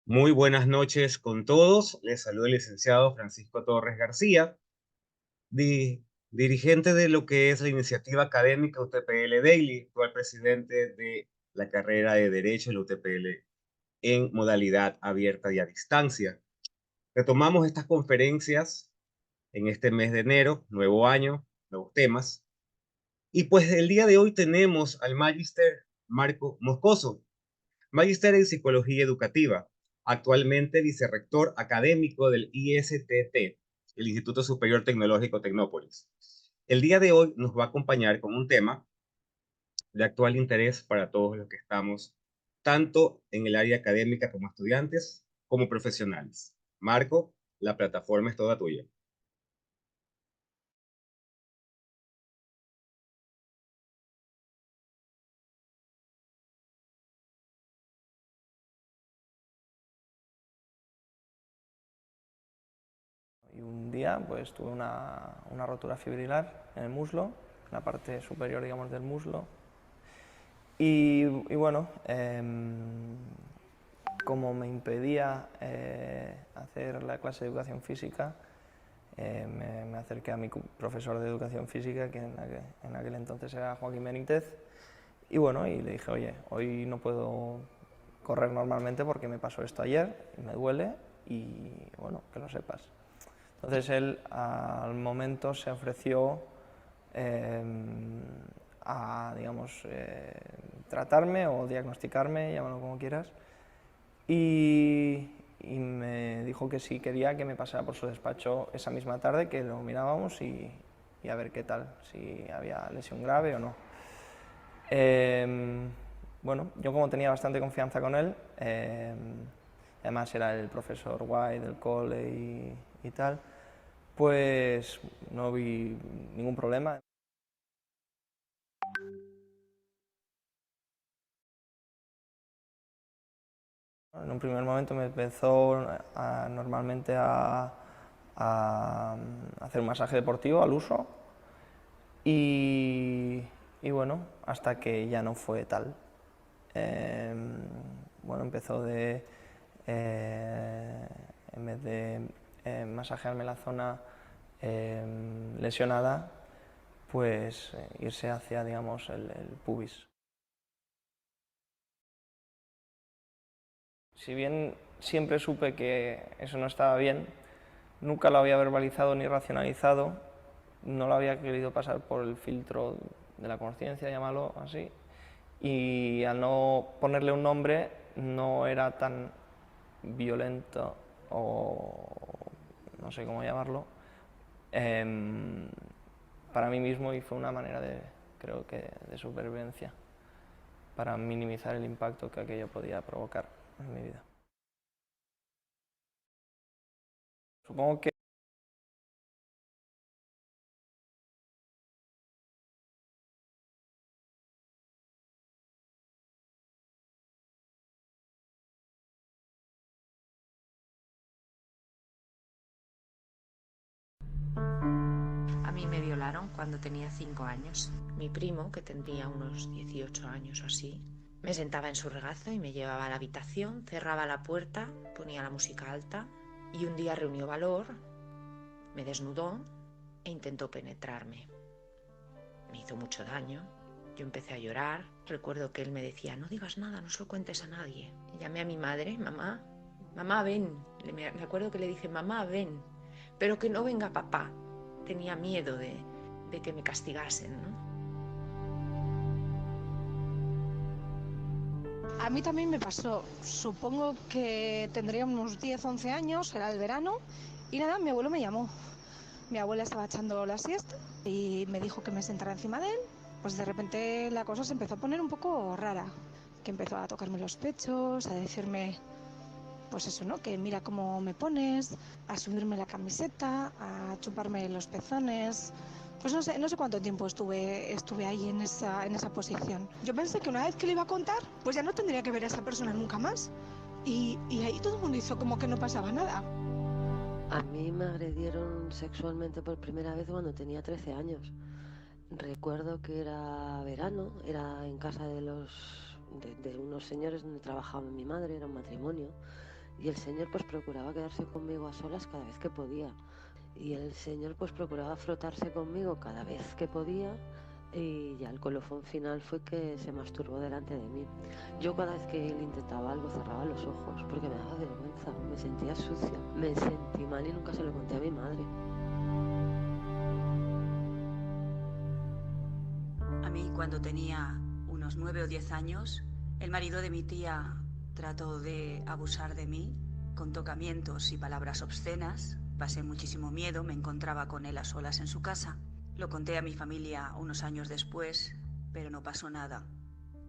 Muy buenas noches con todos. Les saluda el licenciado Francisco Torres García, dirigente de lo que es la iniciativa académica UTPL Daily, actual presidente de la carrera de Derecho de la UTPL en modalidad abierta y a distancia. Retomamos estas conferencias en este mes de enero, nuevo año, nuevos temas. Y pues el día de hoy tenemos al Magister Marco Moscoso, Magíster en Psicología Educativa, actualmente vicerrector académico del ISTT, el Instituto Superior Tecnológico Tecnópolis. El día de hoy nos va a acompañar con un tema de actual interés para todos los que estamos, tanto en el área académica como estudiantes, como profesionales. Marco, la plataforma es toda tuya. Y un día pues tuve una rotura fibrilar en el muslo, en la parte superior, digamos, del muslo. Y bueno, como me impedía hacer la clase de educación física, me acerqué a mi profesor de educación física, que en aquel entonces era Joaquín Benítez, y bueno, y le dije, oye, hoy no puedo correr normalmente porque me pasó esto ayer y me duele y bueno, que lo sepas. Entonces él al momento se ofreció eh, a, digamos, tratarme o diagnosticarme, llámalo como quieras, y me dijo que si quería que me pasara por su despacho esa misma tarde, que lo mirábamos y a ver qué tal, si había lesión grave o no. Eh, bueno, yo como tenía bastante confianza con él, además era el profesor guay del cole y tal, pues no vi ningún problema. En un primer momento me empezó normalmente a hacer un masaje deportivo al uso y bueno, hasta que ya no fue tal. Eh, bueno, empezó eh, en vez de masajearme la zona lesionada, pues irse hacia, digamos, el pubis. Si bien siempre supe que eso no estaba bien, nunca lo había verbalizado ni racionalizado, no lo había querido pasar por el filtro de la conciencia, llámalo así, y al no ponerle un nombre no era tan violento o no sé cómo llamarlo eh, para mí mismo, y fue una manera de, creo que, de supervivencia para minimizar el impacto que aquello podía provocar en mi vida. Supongo que A mí me violaron cuando tenía 5 años. Mi primo, que tendría unos 18 años o así, me sentaba en su regazo y me llevaba a la habitación, cerraba la puerta, ponía la música alta y un día reunió valor, me desnudó e intentó penetrarme. Me hizo mucho daño. Yo empecé a llorar. Recuerdo que él me decía, no digas nada, no se lo cuentes a nadie. Y llamé a mi madre, mamá, mamá, ven. Me acuerdo que le dije, mamá, ven, pero que no venga papá. Tenía miedo de que me castigasen, ¿no? A mí también me pasó, supongo que tendría unos 10, 11 años, era el verano, y nada, mi abuelo me llamó. Mi abuela estaba echando la siesta y me dijo que me sentara encima de él. Pues de repente la cosa se empezó a poner un poco rara, que empezó a tocarme los pechos, a decirme, pues eso, ¿no? Que mira cómo me pones, a subirme la camiseta, a chuparme los pezones. Pues no sé cuánto tiempo estuve ahí en esa posición. Yo pensé que una vez que le iba a contar, pues ya no tendría que ver a esa persona nunca más. Y ahí todo el mundo hizo como que no pasaba nada. A mí me agredieron sexualmente por primera vez cuando tenía 13 años. Recuerdo que era verano, era en casa de unos señores donde trabajaba mi madre, era un matrimonio, Y el señor pues procuraba quedarse conmigo a solas cada vez que podía. Y el señor pues procuraba frotarse conmigo cada vez que podía, y ya el colofón final fue que se masturbó delante de mí. Yo cada vez que él intentaba algo cerraba los ojos porque me daba vergüenza, me sentía sucia, me sentí mal y nunca se lo conté a mi madre. A mí, cuando tenía unos 9 o 10 años, el marido de mi tía trató de abusar de mí con tocamientos y palabras obscenas. Pasé muchísimo miedo, me encontraba con él a solas en su casa. Lo conté a mi familia unos años después, pero no pasó nada.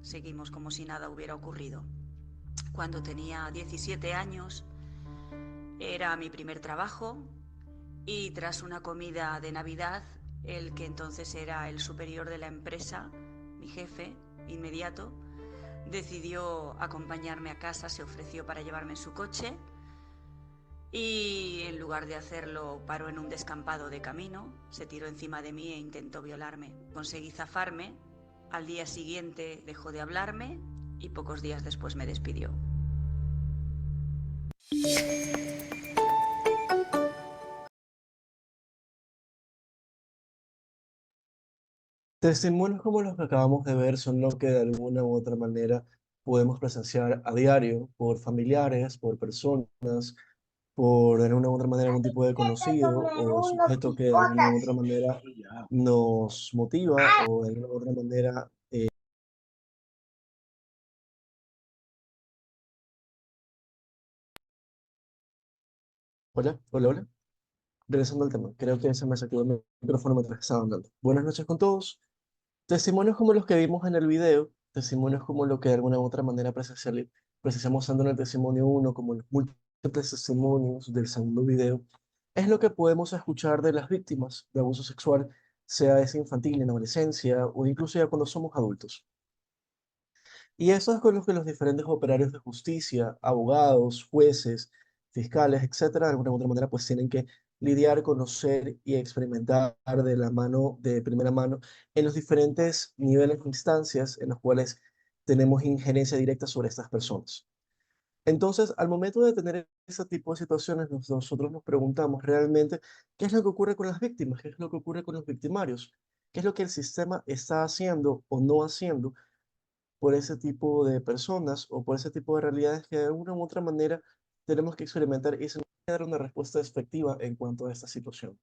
Seguimos como si nada hubiera ocurrido. Cuando tenía 17 años, era mi primer trabajo, y tras una comida de Navidad, el que entonces era el superior de la empresa, mi jefe inmediato, decidió acompañarme a casa, se ofreció para llevarme en su coche, y en lugar de hacerlo paró en un descampado de camino, se tiró encima de mí e intentó violarme. Conseguí zafarme, al día siguiente dejó de hablarme y pocos días después me despidió. Testimonios como los que acabamos de ver son lo que de alguna u otra manera podemos presenciar a diario por familiares, por personas, por de alguna u otra manera algún tipo de conocido o sujeto que de alguna u otra manera nos motiva o de alguna u otra manera... Hola, hola, hola. Regresando al tema, creo que se me sacó el micrófono mientras estaba hablando. Buenas noches con todos. Testimonios como los que vimos en el video, testimonios como lo que de alguna u otra manera presenciamos tanto en el testimonio uno como en los múltiples testimonios del segundo video, es lo que podemos escuchar de las víctimas de abuso sexual, sea ese infantil, en adolescencia o incluso ya cuando somos adultos. Y eso es con lo que los diferentes operarios de justicia, abogados, jueces, fiscales, etcétera, de alguna u otra manera, pues tienen que lidiar, conocer y experimentar de la mano, de primera mano, en los diferentes niveles e instancias en los cuales tenemos injerencia directa sobre estas personas. Entonces, al momento de tener ese tipo de situaciones, nosotros nos preguntamos realmente qué es lo que ocurre con las víctimas, qué es lo que ocurre con los victimarios, qué es lo que el sistema está haciendo o no haciendo por ese tipo de personas o por ese tipo de realidades que de alguna u otra manera tenemos que experimentar y se nos tiene que dar una respuesta efectiva en cuanto a esta situación.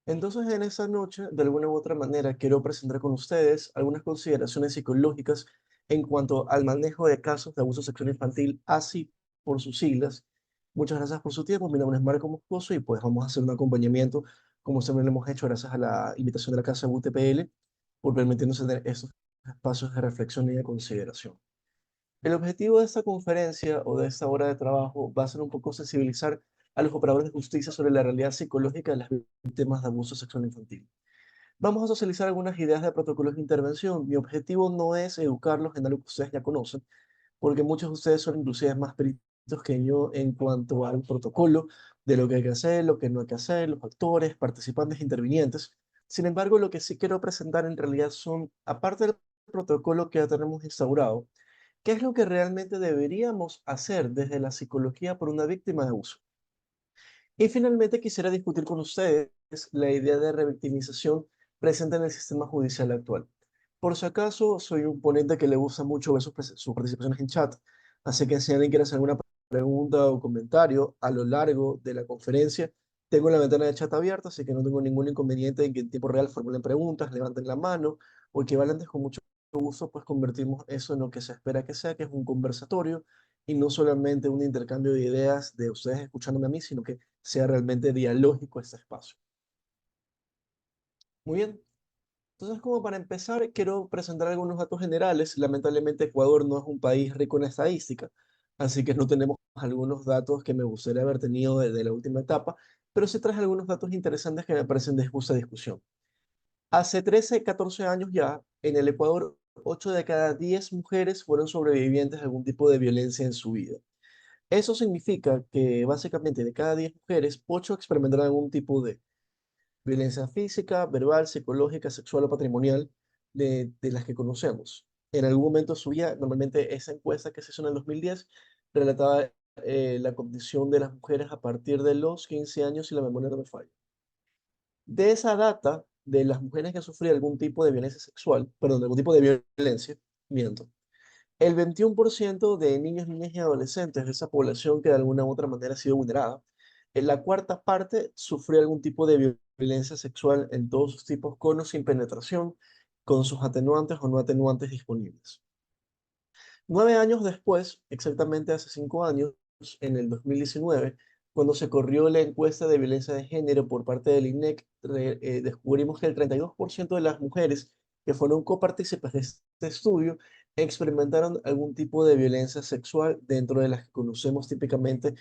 Entonces, en esa noche, de alguna u otra manera, quiero presentar con ustedes algunas consideraciones psicológicas en cuanto al manejo de casos de abuso sexual infantil, así por sus siglas. Muchas gracias por su tiempo. Mi nombre es Marco Moscoso y pues vamos a hacer un acompañamiento, como siempre lo hemos hecho, gracias a la invitación de la Casa UTPL, por permitirnos tener estos espacios de reflexión y de consideración. El objetivo de esta conferencia o de esta hora de trabajo va a ser un poco sensibilizar a los operadores de justicia sobre la realidad psicológica de las víctimas de abuso sexual infantil. Vamos a socializar algunas ideas de protocolos de intervención. Mi objetivo no es educarlos en algo que ustedes ya conocen, porque muchos de ustedes son inclusive más peritos que yo en cuanto al protocolo de lo que hay que hacer, lo que no hay que hacer, los actores, participantes, intervinientes. Sin embargo, lo que sí quiero presentar en realidad son, aparte del protocolo que ya tenemos instaurado, ¿qué es lo que realmente deberíamos hacer desde la psicología por una víctima de abuso? Y finalmente quisiera discutir con ustedes la idea de revictimización presente en el sistema judicial actual. Por si acaso, soy un ponente que le gusta mucho ver sus participaciones en chat, así que si alguien quiere hacer alguna pregunta o comentario a lo largo de la conferencia, tengo la ventana de chat abierta, así que no tengo ningún inconveniente en que en tiempo real formulen preguntas, levanten la mano o equivalentes con mucho gusto, pues convertimos eso en lo que se espera que es un conversatorio y no solamente un intercambio de ideas de ustedes escuchándome a mí, sino que sea realmente dialógico este espacio. Muy bien. Entonces, como para empezar, quiero presentar algunos datos generales. Lamentablemente, Ecuador no es un país rico en estadística, así que no tenemos algunos datos que me gustaría haber tenido desde la última etapa, pero sí traje algunos datos interesantes que me parecen de justa discusión. Hace 13, 14 años ya, en el Ecuador, 8 de cada 10 mujeres fueron sobrevivientes de algún tipo de violencia en su vida. Eso significa que básicamente de cada 10 mujeres, 8 experimentarán algún tipo de violencia física, verbal, psicológica, sexual o patrimonial de las que conocemos. En algún momento de su vida, normalmente esa encuesta que se hizo en el 2010, relataba la condición de las mujeres a partir de los 15 años, si la memoria no me falla. De esa data, de las mujeres que sufrían algún tipo de violencia sexual, perdón, algún tipo de violencia, miento, el 21% de niños, niñas y adolescentes de esa población que de alguna u otra manera ha sido vulnerada, en la cuarta parte sufrió algún tipo de violencia sexual en todos sus tipos, con o sin penetración, con sus atenuantes o no atenuantes disponibles. 9 años después, exactamente hace 5 años, en el 2019, cuando se corrió la encuesta de violencia de género por parte del INEC, descubrimos que el 32% de las mujeres que fueron copartícipes de este estudio experimentaron algún tipo de violencia sexual dentro de las que conocemos típicamente,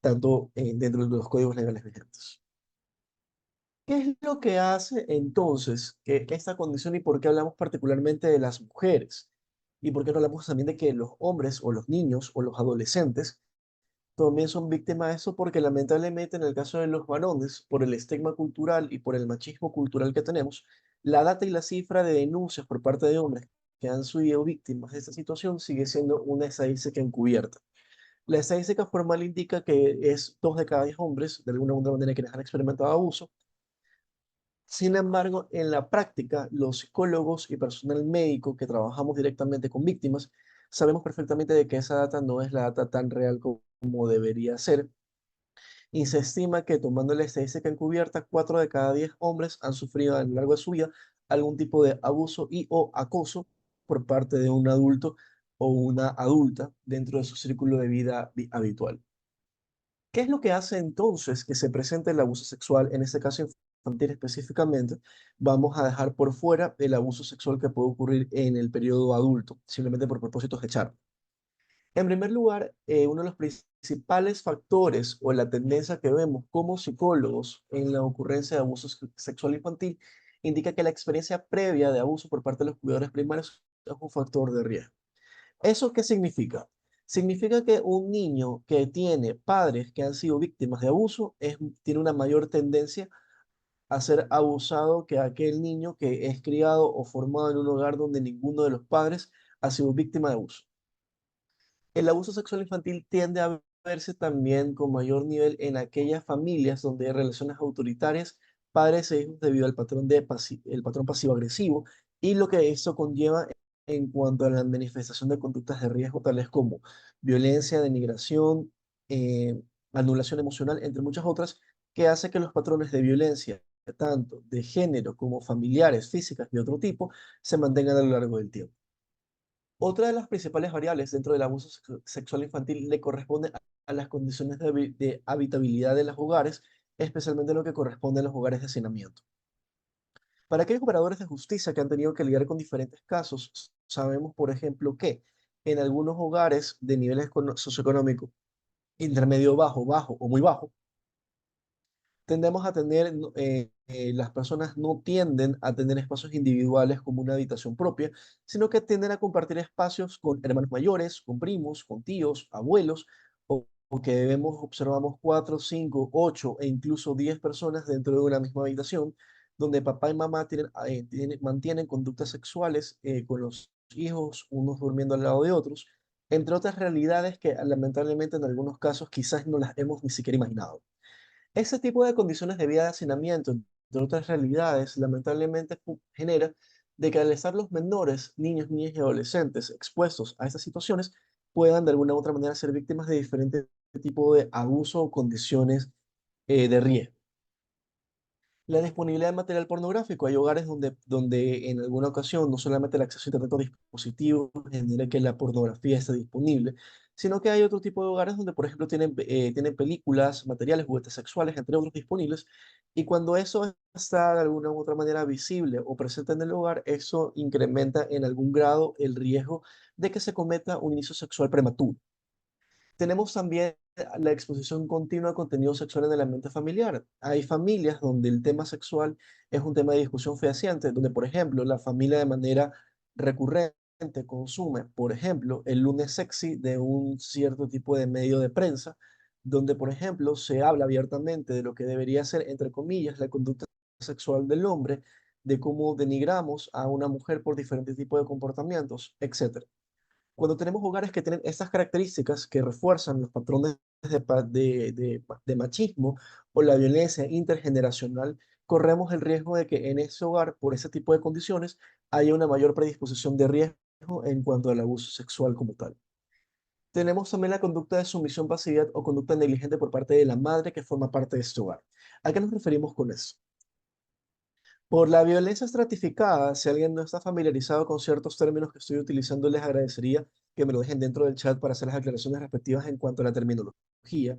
tanto dentro de los códigos legales vigentes. ¿Qué es lo que hace entonces que esta condición y por qué hablamos particularmente de las mujeres? ¿Y por qué no hablamos también de que los hombres o los niños o los adolescentes también son víctimas de eso? Porque lamentablemente en el caso de los varones, por el estigma cultural y por el machismo cultural que tenemos, la data y la cifra de denuncias por parte de hombres que han sido víctimas de esta situación sigue siendo una estadística encubierta. La estadística formal indica que es 2 de cada 10 hombres, de alguna u otra manera, quienes han experimentado abuso. Sin embargo, en la práctica, los psicólogos y personal médico que trabajamos directamente con víctimas, sabemos perfectamente de que esa data no es la data tan real como debería ser, y se estima que, tomando la estadística encubierta, 4 de cada 10 hombres han sufrido a lo largo de su vida algún tipo de abuso y o acoso por parte de un adulto o una adulta dentro de su círculo de vida habitual. ¿Qué es lo que hace entonces que se presente el abuso sexual, en este caso infantil específicamente? Vamos a dejar por fuera el abuso sexual que puede ocurrir en el periodo adulto, simplemente por propósitos de charla. En primer lugar, uno de los principales factores o la tendencia que vemos como psicólogos en la ocurrencia de abuso sexual infantil indica que la experiencia previa de abuso por parte de los cuidadores primarios es un factor de riesgo. ¿Eso qué significa? Significa que un niño que tiene padres que han sido víctimas de abuso tiene una mayor tendencia a ser abusado que aquel niño que es criado o formado en un hogar donde ninguno de los padres ha sido víctima de abuso. El abuso sexual infantil tiende a verse también con mayor nivel en aquellas familias donde hay relaciones autoritarias, padres e hijos, debido al patrón, el patrón pasivo-agresivo y lo que esto conlleva en cuanto a la manifestación de conductas de riesgo, tales como violencia, denigración, eh, anulación emocional, entre muchas otras, que hace que los patrones de violencia, tanto de género como familiares, físicas y otro tipo, se mantengan a lo largo del tiempo. Otra de las principales variables dentro del abuso sexual infantil le corresponde a las condiciones de habitabilidad de los hogares, especialmente lo que corresponde a los hogares de hacinamiento. Para aquellos operadores de justicia que han tenido que lidiar con diferentes casos, sabemos, por ejemplo, que en algunos hogares de niveles socioeconómico intermedio bajo, bajo o muy bajo, tendemos a tener, las personas no tienden a tener espacios individuales como una habitación propia, sino que tienden a compartir espacios con hermanos mayores, con primos, con tíos, abuelos, o que observamos 4, 5, 8 e incluso 10 personas dentro de una misma habitación, donde papá y mamá mantienen conductas sexuales con los hijos, unos durmiendo al lado de otros, entre otras realidades que lamentablemente en algunos casos quizás no las hemos ni siquiera imaginado. Ese tipo de condiciones de vida de hacinamiento, entre otras realidades, lamentablemente genera de que al estar los menores, niños, niñas y adolescentes expuestos a estas situaciones, puedan de alguna u otra manera ser víctimas de diferentes tipos de abuso o condiciones de riesgo. La disponibilidad de material pornográfico. Hay hogares donde en alguna ocasión no solamente el acceso a internet o dispositivos genera que la pornografía esté disponible, sino que hay otro tipo de hogares donde, por ejemplo, tienen películas, materiales, juguetes sexuales, entre otros, disponibles. Y cuando eso está de alguna u otra manera visible o presente en el hogar, eso incrementa en algún grado el riesgo de que se cometa un inicio sexual prematuro. Tenemos también la exposición continua a contenido sexual en el ambiente familiar. Hay familias donde el tema sexual es un tema de discusión fehaciente, donde, por ejemplo, la familia de manera recurrente consume, por ejemplo, el lunes sexy de un cierto tipo de medio de prensa, donde, por ejemplo, se habla abiertamente de lo que debería ser, entre comillas, la conducta sexual del hombre, de cómo denigramos a una mujer por diferentes tipos de comportamientos, etc. Cuando tenemos hogares que tienen estas características que refuerzan los patrones de machismo o la violencia intergeneracional, corremos el riesgo de que en ese hogar, por ese tipo de condiciones, haya una mayor predisposición de riesgo en cuanto al abuso sexual como tal. Tenemos también la conducta de sumisión, pasividad o conducta negligente por parte de la madre que forma parte de este hogar. ¿A qué nos referimos con eso? Por la violencia estratificada, si alguien no está familiarizado con ciertos términos que estoy utilizando, les agradecería que me lo dejen dentro del chat para hacer las aclaraciones respectivas en cuanto a la terminología.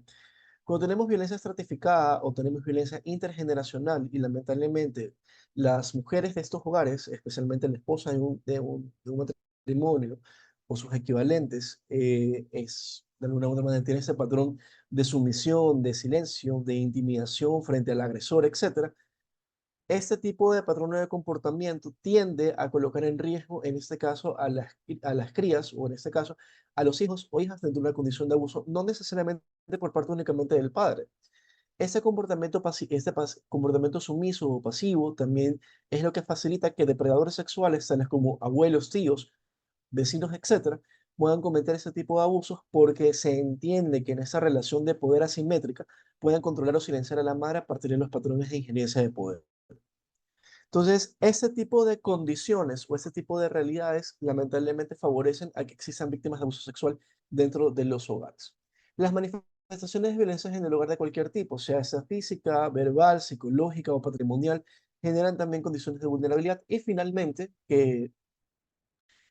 Cuando tenemos violencia estratificada o tenemos violencia intergeneracional y lamentablemente las mujeres de estos hogares, especialmente la esposa de un matrimonio o sus equivalentes, de alguna u otra manera tiene ese patrón de sumisión, de silencio, de intimidación frente al agresor, etcétera. Este tipo de patrón de comportamiento tiende a colocar en riesgo, en este caso, a las crías, o en este caso, a los hijos o hijas dentro de una condición de abuso, no necesariamente por parte únicamente del padre. Ese comportamiento sumiso o pasivo también es lo que facilita que depredadores sexuales, tales como abuelos, tíos, vecinos, etcétera, puedan cometer ese tipo de abusos porque se entiende que en esa relación de poder asimétrica puedan controlar o silenciar a la madre a partir de los patrones de injerencia de poder. Entonces, ese tipo de condiciones o ese tipo de realidades lamentablemente favorecen a que existan víctimas de abuso sexual dentro de los hogares. Las manifestaciones de violencia en el hogar de cualquier tipo, sea esa física, verbal, psicológica o patrimonial, generan también condiciones de vulnerabilidad. Y finalmente, que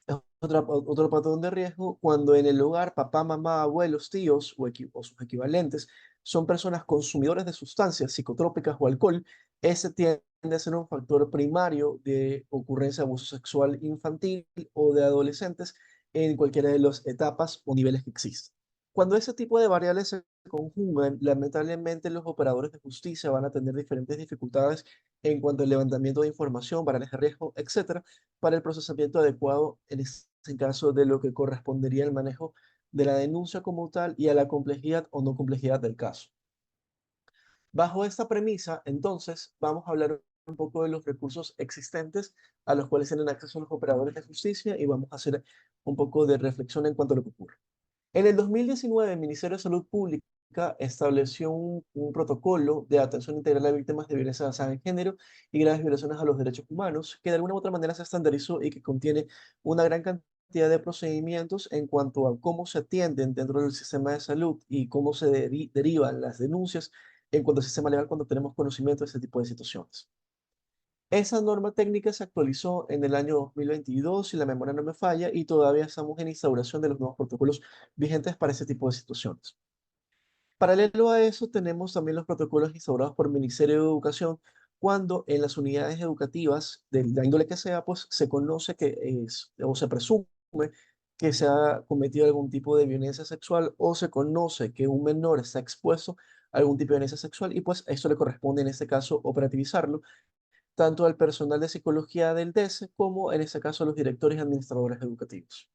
es otro patrón de riesgo, cuando en el hogar papá, mamá, abuelos, tíos o sus equivalentes son personas consumidores de sustancias psicotrópicas o alcohol, ese tiende a ser un factor primario de ocurrencia de abuso sexual infantil o de adolescentes en cualquiera de las etapas o niveles que existen. Cuando ese tipo de variables se conjugan, lamentablemente los operadores de justicia van a tener diferentes dificultades en cuanto al levantamiento de información, para el riesgo, etcétera, para el procesamiento adecuado, en este caso, de lo que correspondería al manejo de la denuncia como tal y a la complejidad o no complejidad del caso. Bajo esta premisa, entonces, vamos a hablar un poco de los recursos existentes a los cuales tienen acceso los operadores de justicia y vamos a hacer un poco de reflexión en cuanto a lo que ocurre. En el 2019, el Ministerio de Salud Pública estableció un protocolo de atención integral a víctimas de violencia basada en género y graves violaciones a los derechos humanos, que de alguna u otra manera se estandarizó y que contiene una gran cantidad de procedimientos en cuanto a cómo se atienden dentro del sistema de salud y cómo se derivan las denuncias en cuanto al sistema legal cuando tenemos conocimiento de este tipo de situaciones. Esa norma técnica se actualizó en el año 2022, si la memoria no me falla, y todavía estamos en instauración de los nuevos protocolos vigentes para ese tipo de situaciones. Paralelo a eso, tenemos también los protocolos instaurados por el Ministerio de Educación, cuando en las unidades educativas, de la índole que sea, pues se conoce que es, o se presume que se ha cometido algún tipo de violencia sexual, o se conoce que un menor está expuesto a algún tipo de violencia sexual, y pues esto le corresponde en este caso operativizarlo tanto al personal de psicología del DESE como en este caso a los directores y administradores educativos.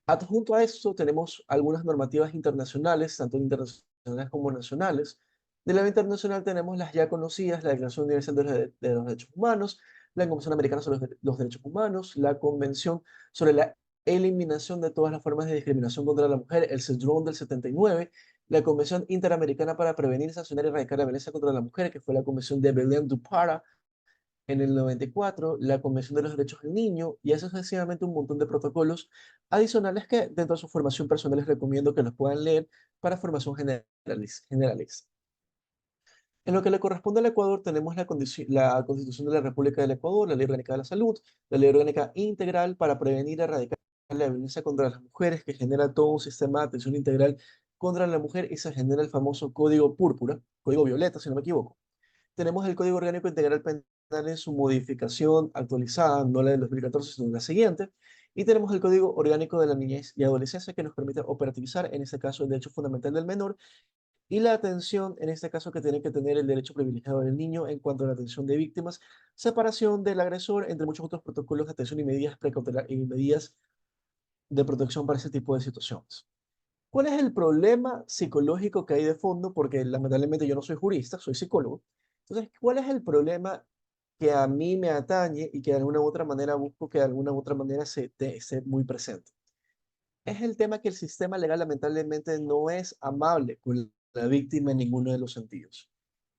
Adjunto a esto tenemos algunas normativas internacionales, tanto internacionales como nacionales. De la internacional tenemos las ya conocidas, la Declaración Universal de los Derechos Humanos, la Convención Americana sobre los Derechos Humanos, la Convención sobre la Eliminación de todas las formas de discriminación contra la mujer, el CEDRON del 79, la Convención Interamericana para Prevenir, Sancionar y Erradicar la Violencia contra la Mujer, que fue la Convención de Belém do Pará, en el 94, la Convención de los Derechos del Niño, y así sucesivamente un montón de protocolos adicionales que dentro de su formación personal les recomiendo que los puedan leer para formación generalista. En lo que le corresponde al Ecuador, tenemos la Constitución de la República del Ecuador, la Ley Orgánica de la Salud, la Ley Orgánica Integral para prevenir y erradicar la violencia contra las mujeres, que genera todo un sistema de atención integral contra la mujer y se genera el famoso Código Púrpura, Código Violeta, si no me equivoco. Tenemos el Código Orgánico Integral Penal en su modificación actualizada, no la del 2014, sino la siguiente. Y tenemos el Código Orgánico de la Niñez y Adolescencia que nos permite operativizar, en este caso, el derecho fundamental del menor y la atención, en este caso, que tiene que tener el derecho privilegiado del niño en cuanto a la atención de víctimas, separación del agresor, entre muchos otros protocolos de atención y medidas precautelares y medidas de protección para ese tipo de situaciones. ¿Cuál es el problema psicológico que hay de fondo? Porque lamentablemente yo no soy jurista, soy psicólogo. Entonces, ¿cuál es el problema que a mí me atañe y que de alguna u otra manera busco que de alguna u otra manera esté muy presente? es el tema que el sistema legal lamentablemente no es amable con la víctima en ninguno de los sentidos.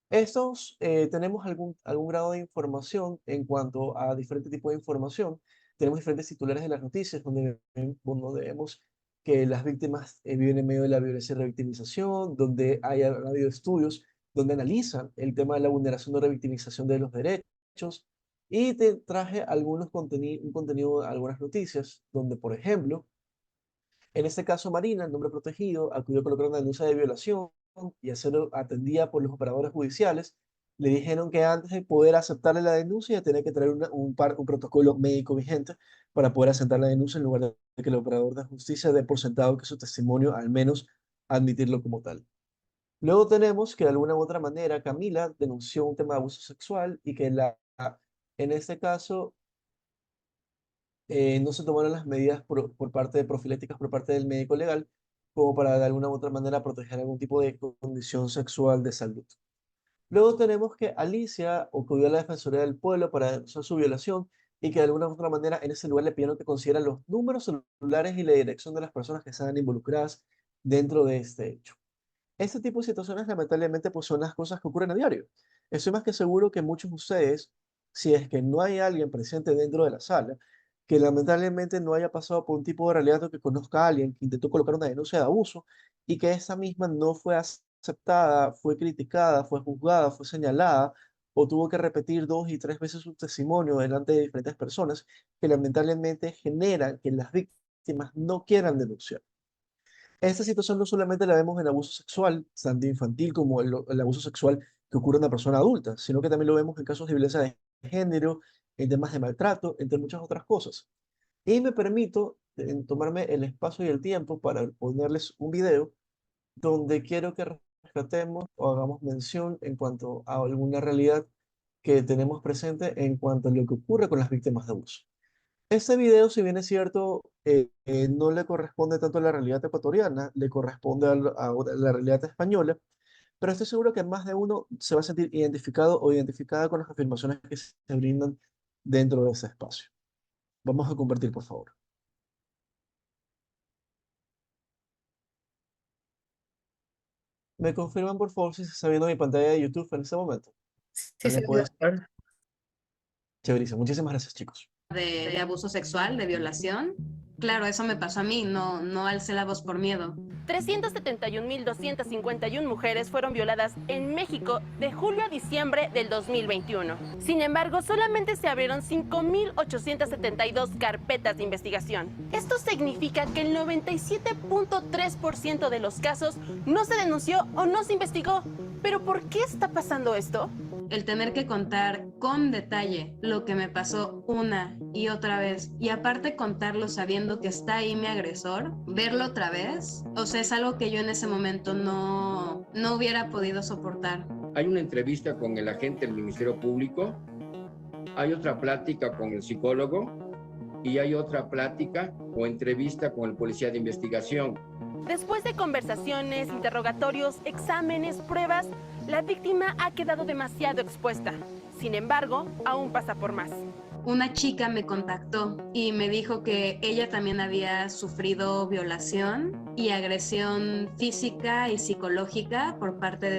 Tenemos algún grado de información en cuanto a diferentes tipos de información. Tenemos diferentes titulares de las noticias donde vemos que las víctimas viven en medio de la violencia y revictimización, donde ha habido estudios donde analizan el tema de la vulneración o revictimización de los derechos. Y te traje un contenido, algunas noticias, donde, por ejemplo, en este caso, Marina, el nombre protegido, acudió a colocar una denuncia de violación y a ser atendida por los operadores judiciales. Le dijeron que antes de poder aceptarle la denuncia tenía que traer un protocolo médico vigente para poder aceptar la denuncia en lugar de que el operador de justicia dé por sentado que su testimonio, al menos admitirlo como tal. Luego tenemos que de alguna u otra manera Camila denunció un tema de abuso sexual y que en este caso no se tomaron las medidas por parte de profiléticas por parte del médico legal como para de alguna u otra manera proteger algún tipo de condición sexual de salud. Luego tenemos que Alicia acudió a la Defensoría del Pueblo para denunciar su violación y que de alguna u otra manera en ese lugar le pidieron que considera los números celulares y la dirección de las personas que estaban involucradas dentro de este hecho. Este tipo de situaciones lamentablemente pues son las cosas que ocurren a diario. Estoy más que seguro que muchos de ustedes, si es que no hay alguien presente dentro de la sala, que lamentablemente no haya pasado por un tipo de realidad o que conozca a alguien que intentó colocar una denuncia de abuso y que esa misma no fue aceptada, fue criticada, fue juzgada, fue señalada o tuvo que repetir 2 y 3 veces su testimonio delante de diferentes personas que lamentablemente generan que las víctimas no quieran denunciar. Esta situación no solamente la vemos en abuso sexual, tanto infantil como el abuso sexual que ocurre en una persona adulta, sino que también lo vemos en casos de violencia de género, en temas de maltrato, entre muchas otras cosas. Y me permito tomarme el espacio y el tiempo para ponerles un video donde quiero que rescatemos o hagamos mención en cuanto a alguna realidad que tenemos presente en cuanto a lo que ocurre con las víctimas de abuso. Este video, si bien es cierto, no le corresponde tanto a la realidad ecuatoriana, le corresponde a la realidad española, pero estoy seguro que más de uno se va a sentir identificado o identificada con las afirmaciones que se brindan dentro de ese espacio. Vamos a compartir, por favor. ¿Me confirman, por favor, si se está viendo mi pantalla de YouTube en este momento? Sí, se puede estar? Chéverísimo. Muchísimas gracias, chicos. de abuso sexual, de violación. Claro, eso me pasó a mí, no alcé la voz por miedo. 371.251 mujeres fueron violadas en México de julio a diciembre del 2021. Sin embargo, solamente se abrieron 5.872 carpetas de investigación. Esto significa que el 97.3% de los casos no se denunció o no se investigó. ¿Pero por qué está pasando esto? El tener que contar con detalle lo que me pasó una y otra vez, y aparte contarlo sabiendo que está ahí mi agresor, verlo otra vez, o sea, es algo que yo en ese momento no hubiera podido soportar. Hay una entrevista con el agente del Ministerio Público, hay otra plática con el psicólogo y hay otra plática o entrevista con el policía de investigación. Después de conversaciones, interrogatorios, exámenes, pruebas, la víctima ha quedado demasiado expuesta. Sin embargo, aún pasa por más. Una chica me contactó y me dijo que ella también había sufrido violación y agresión física y psicológica por parte de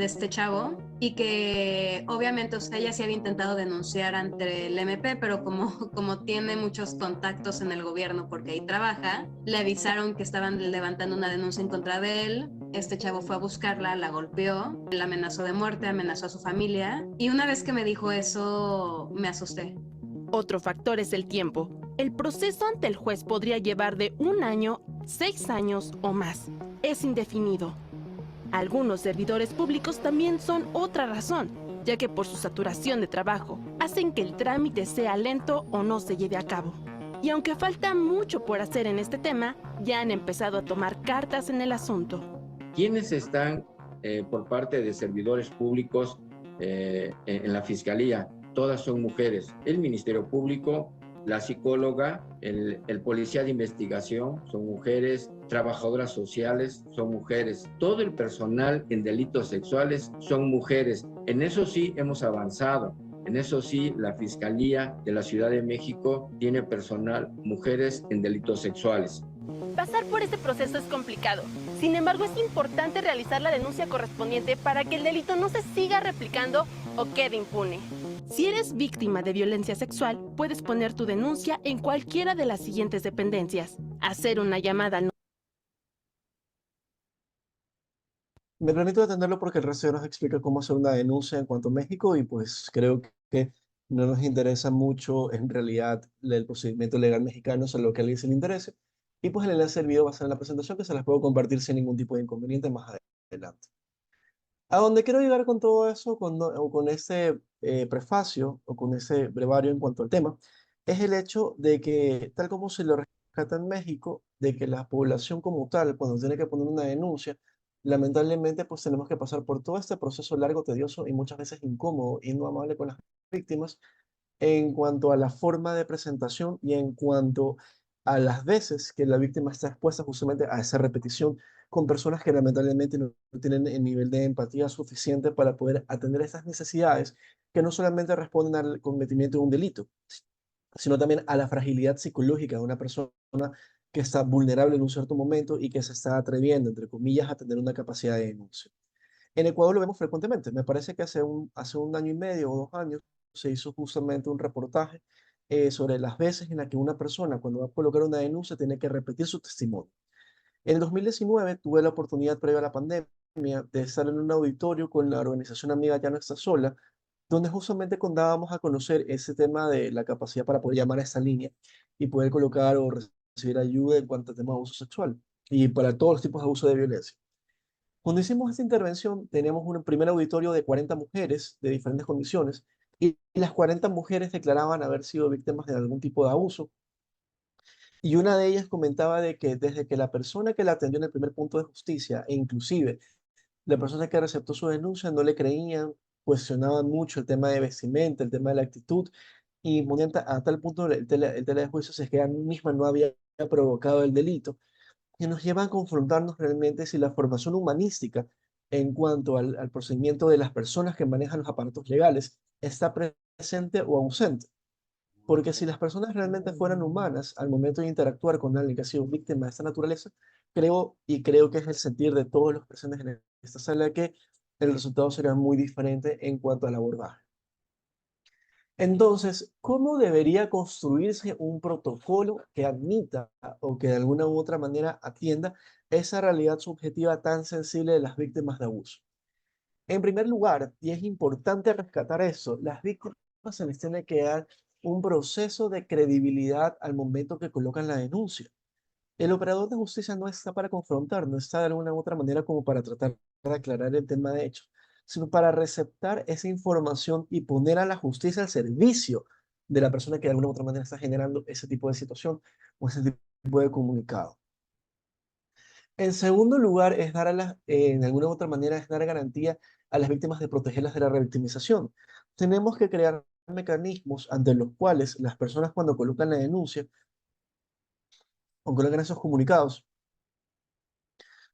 este chavo, y que obviamente, o sea, ella sí había intentado denunciar ante el MP, pero como tiene muchos contactos en el gobierno porque ahí trabaja, le avisaron que estaban levantando una denuncia en contra de él. Este chavo fue a buscarla, la golpeó, la amenazó de muerte, amenazó a su familia, y una vez que me dijo eso, me asusté. Otro factor es el tiempo. El proceso ante el juez podría llevar de 1 año, 6 años o más. Es indefinido. Algunos servidores públicos también son otra razón, ya que por su saturación de trabajo hacen que el trámite sea lento o no se lleve a cabo. Y aunque falta mucho por hacer en este tema, ya han empezado a tomar cartas en el asunto. ¿Quiénes están por parte de servidores públicos en la Fiscalía? Todas son mujeres. El Ministerio Público, la psicóloga, el policía de investigación son mujeres, trabajadoras sociales son mujeres, todo el personal en delitos sexuales son mujeres. En eso sí hemos avanzado, En eso sí, la Fiscalía de la Ciudad de México tiene personal, mujeres en delitos sexuales. Pasar por este proceso es complicado. Sin embargo, es importante realizar la denuncia correspondiente para que el delito no se siga replicando o quede impune. Si eres víctima de violencia sexual, puedes poner tu denuncia en cualquiera de las siguientes dependencias. Hacer una llamada al... Me permito detenerlo porque el resto nos explica cómo hacer una denuncia en cuanto a México y pues creo que no nos interesa mucho en realidad el procedimiento legal mexicano, solo lo que a alguien se le interese. Y pues el enlace del video va a estar en la presentación que se las puedo compartir sin ningún tipo de inconveniente más adelante. A donde quiero llegar con todo eso, o con ese prefacio o con ese brevario en cuanto al tema, es el hecho de que, tal como se lo rescata en México, de que la población como tal, cuando tiene que poner una denuncia, lamentablemente pues tenemos que pasar por todo este proceso largo, tedioso y muchas veces incómodo y no amable con las víctimas en cuanto a la forma de presentación y en cuanto a las veces que la víctima está expuesta justamente a esa repetición con personas que lamentablemente no tienen el nivel de empatía suficiente para poder atender estas necesidades que no solamente responden al cometimiento de un delito, sino también a la fragilidad psicológica de una persona que está vulnerable en un cierto momento y que se está atreviendo, entre comillas, a tener una capacidad de denuncia. En Ecuador lo vemos frecuentemente. Me parece que hace un año y medio o 2 años se hizo justamente un reportaje sobre las veces en las que una persona, cuando va a colocar una denuncia, tiene que repetir su testimonio. En el 2019 tuve la oportunidad, previa a la pandemia, de estar en un auditorio con la organización amiga Ya No Está Sola, donde justamente dábamos a conocer ese tema de la capacidad para poder llamar a esta línea y poder colocar o recibir ayuda en cuanto a temas de abuso sexual y para todos los tipos de abuso de violencia. Cuando hicimos esta intervención, teníamos un primer auditorio de 40 mujeres de diferentes condiciones y las 40 mujeres declaraban haber sido víctimas de algún tipo de abuso. Y una de ellas comentaba de que desde que la persona que la atendió en el primer punto de justicia, e inclusive la persona que receptó su denuncia, no le creían, cuestionaban mucho el tema de vestimenta, el tema de la actitud, y ponían a tal punto el tela de juicio si es que ella misma no había provocado el delito que nos lleva a confrontarnos realmente si la formación humanística en cuanto al procedimiento de las personas que manejan los aparatos legales está presente o ausente. Porque si las personas realmente fueran humanas al momento de interactuar con alguien que ha sido víctima de esta naturaleza, creo que es el sentir de todos los presentes en esta sala que el resultado será muy diferente en cuanto al abordaje. Entonces, ¿cómo debería construirse un protocolo que admita o que de alguna u otra manera atienda esa realidad subjetiva tan sensible de las víctimas de abuso? En primer lugar, y es importante rescatar eso, las víctimas se les tiene que dar un proceso de credibilidad al momento que colocan la denuncia. El operador de justicia no está para confrontar, no está de alguna u otra manera como para tratar de aclarar el tema de hecho, sino para receptar esa información y poner a la justicia al servicio de la persona que de alguna u otra manera está generando ese tipo de situación o ese tipo de comunicado. En segundo lugar, es dar de alguna u otra manera, es dar garantía a las víctimas de protegerlas de la revictimización. Tenemos que crear mecanismos ante los cuales las personas cuando colocan la denuncia o colocan esos comunicados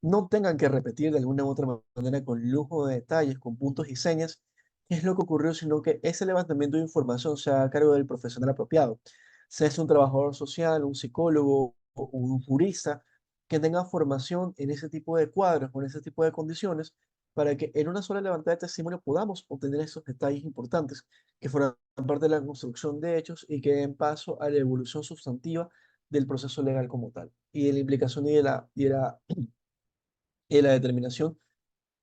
no tengan que repetir de alguna u otra manera con lujo de detalles, con puntos y señas, qué es lo que ocurrió, sino que ese levantamiento de información sea a cargo del profesional apropiado, sea es un trabajador social, un psicólogo o un jurista que tenga formación en ese tipo de cuadros o en ese tipo de condiciones para que en una sola levantada de testimonio podamos obtener esos detalles importantes que forman parte de la construcción de hechos y que den paso a la evolución sustantiva del proceso legal como tal y de la implicación y la determinación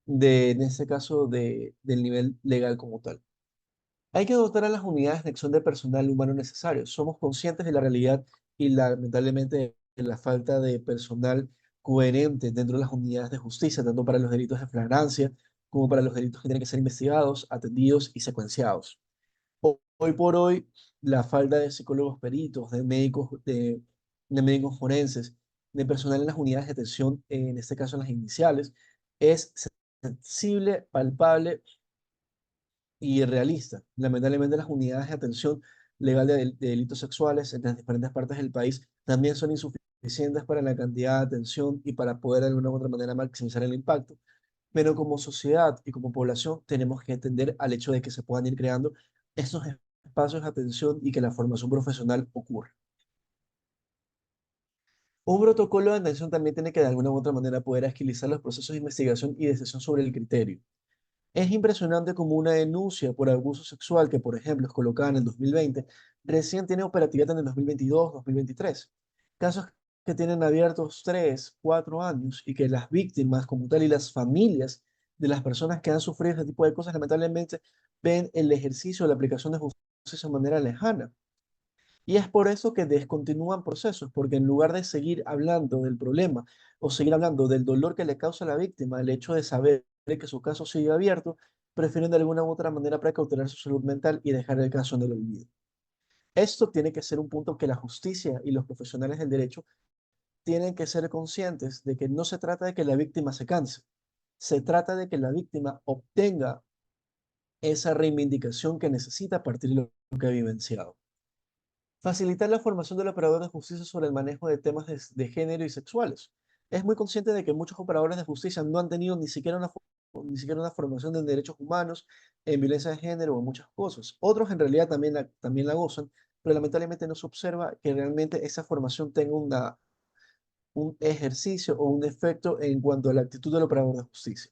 en este caso, del nivel legal como tal. Hay que dotar a las unidades de acción de personal humano necesario. Somos conscientes de la realidad y lamentablemente de la falta de personal coherente dentro de las unidades de justicia, tanto para los delitos de flagrancia como para los delitos que tienen que ser investigados, atendidos y secuenciados. Hoy por hoy, la falta de psicólogos peritos, de médicos forenses, de personal en las unidades de atención, en este caso en las iniciales, es sensible, palpable y realista. Lamentablemente, las unidades de atención legal de delitos sexuales en las diferentes partes del país también son insuficientes para la cantidad de atención y para poder de alguna u otra manera maximizar el impacto. Pero como sociedad y como población tenemos que atender al hecho de que se puedan ir creando esos espacios de atención y que la formación profesional ocurra. Un protocolo de atención también tiene que de alguna u otra manera poder agilizar los procesos de investigación y decisión sobre el criterio. Es impresionante como una denuncia por abuso sexual que, por ejemplo, es colocada en el 2020, recién tiene operatividad en el 2022, 2023. Casos que tienen abiertos 3, 4 años y que las víctimas como tal y las familias de las personas que han sufrido este tipo de cosas lamentablemente ven el ejercicio de la aplicación de justicia de manera lejana. Y es por eso que descontinúan procesos, porque en lugar de seguir hablando del problema o seguir hablando del dolor que le causa a la víctima, el hecho de saber que su caso sigue abierto, prefieren de alguna u otra manera precautelar su salud mental y dejar el caso en el olvido. Esto tiene que ser un punto que la justicia y los profesionales del derecho tienen que ser conscientes de que no se trata de que la víctima se canse, se trata de que la víctima obtenga esa reivindicación que necesita a partir de lo que ha vivenciado. Facilitar la formación del operador de justicia sobre el manejo de temas de género y sexuales. Es muy consciente de que muchos operadores de justicia no han tenido ni siquiera una formación en derechos humanos, en violencia de género o en muchas cosas. Otros en realidad también la gozan, pero lamentablemente no se observa que realmente esa formación tenga un ejercicio o un efecto en cuanto a la actitud del operador de justicia.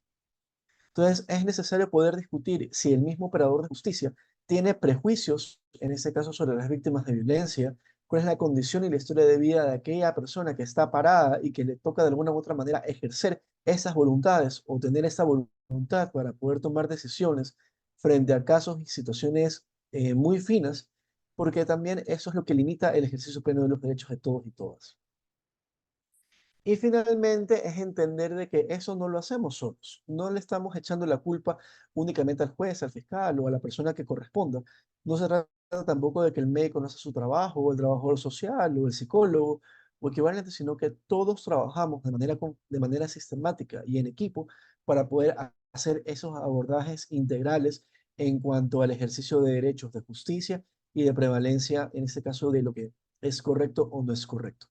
Entonces, es necesario poder discutir si el mismo operador de justicia tiene prejuicios, en este caso sobre las víctimas de violencia, cuál es la condición y la historia de vida de aquella persona que está parada y que le toca de alguna u otra manera ejercer esas voluntades o tener esa voluntad para poder tomar decisiones frente a casos y situaciones muy finas, porque también eso es lo que limita el ejercicio pleno de los derechos de todos y todas. Y finalmente es entender de que eso no lo hacemos solos. No le estamos echando la culpa únicamente al juez, al fiscal o a la persona que corresponda. No se trata tampoco de que el médico no hace su trabajo, o el trabajador social, o el psicólogo, o equivalente, sino que todos trabajamos de manera sistemática y en equipo para poder hacer esos abordajes integrales en cuanto al ejercicio de derechos de justicia y de prevalencia, en este caso, de lo que es correcto o no es correcto.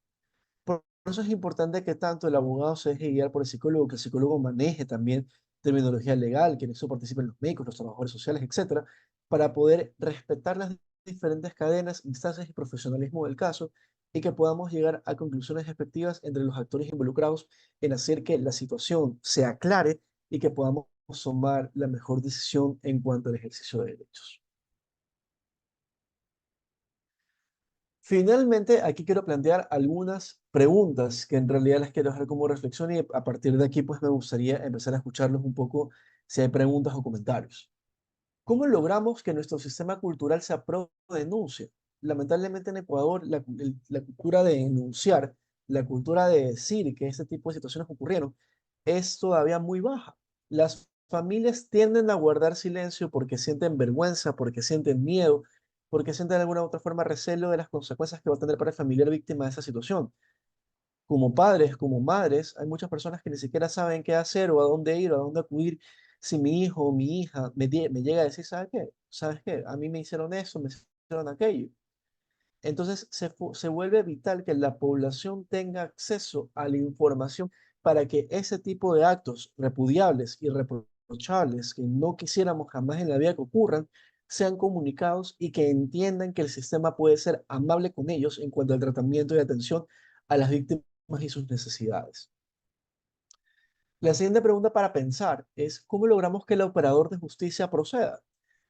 Por eso es importante que tanto el abogado se deje guiar por el psicólogo, que el psicólogo maneje también terminología legal, que en eso participen los médicos, los trabajadores sociales, etcétera, para poder respetar las diferentes cadenas, instancias y profesionalismo del caso y que podamos llegar a conclusiones efectivas entre los actores involucrados en hacer que la situación se aclare y que podamos tomar la mejor decisión en cuanto al ejercicio de derechos. Finalmente, aquí quiero plantear algunas preguntas que en realidad las quiero dejar como reflexión y a partir de aquí pues me gustaría empezar a escucharlos un poco si hay preguntas o comentarios. ¿Cómo logramos que nuestro sistema cultural sea pro denuncia? Lamentablemente en Ecuador la cultura de denunciar, la cultura de decir que este tipo de situaciones ocurrieron es todavía muy baja. Las familias tienden a guardar silencio porque sienten vergüenza, porque sienten miedo, porque sienten de alguna u otra forma recelo de las consecuencias que va a tener para el familiar víctima de esa situación. Como padres, como madres, hay muchas personas que ni siquiera saben qué hacer o a dónde ir o a dónde acudir si mi hijo o mi hija me llega a decir, ¿sabes qué? ¿Sabes qué? A mí me hicieron eso, me hicieron aquello. Entonces se vuelve vital que la población tenga acceso a la información para que ese tipo de actos repudiables y reprochables que no quisiéramos jamás en la vida que ocurran, sean comunicados y que entiendan que el sistema puede ser amable con ellos en cuanto al tratamiento y atención a las víctimas y sus necesidades. La siguiente pregunta para pensar es, ¿cómo logramos que el operador de justicia proceda?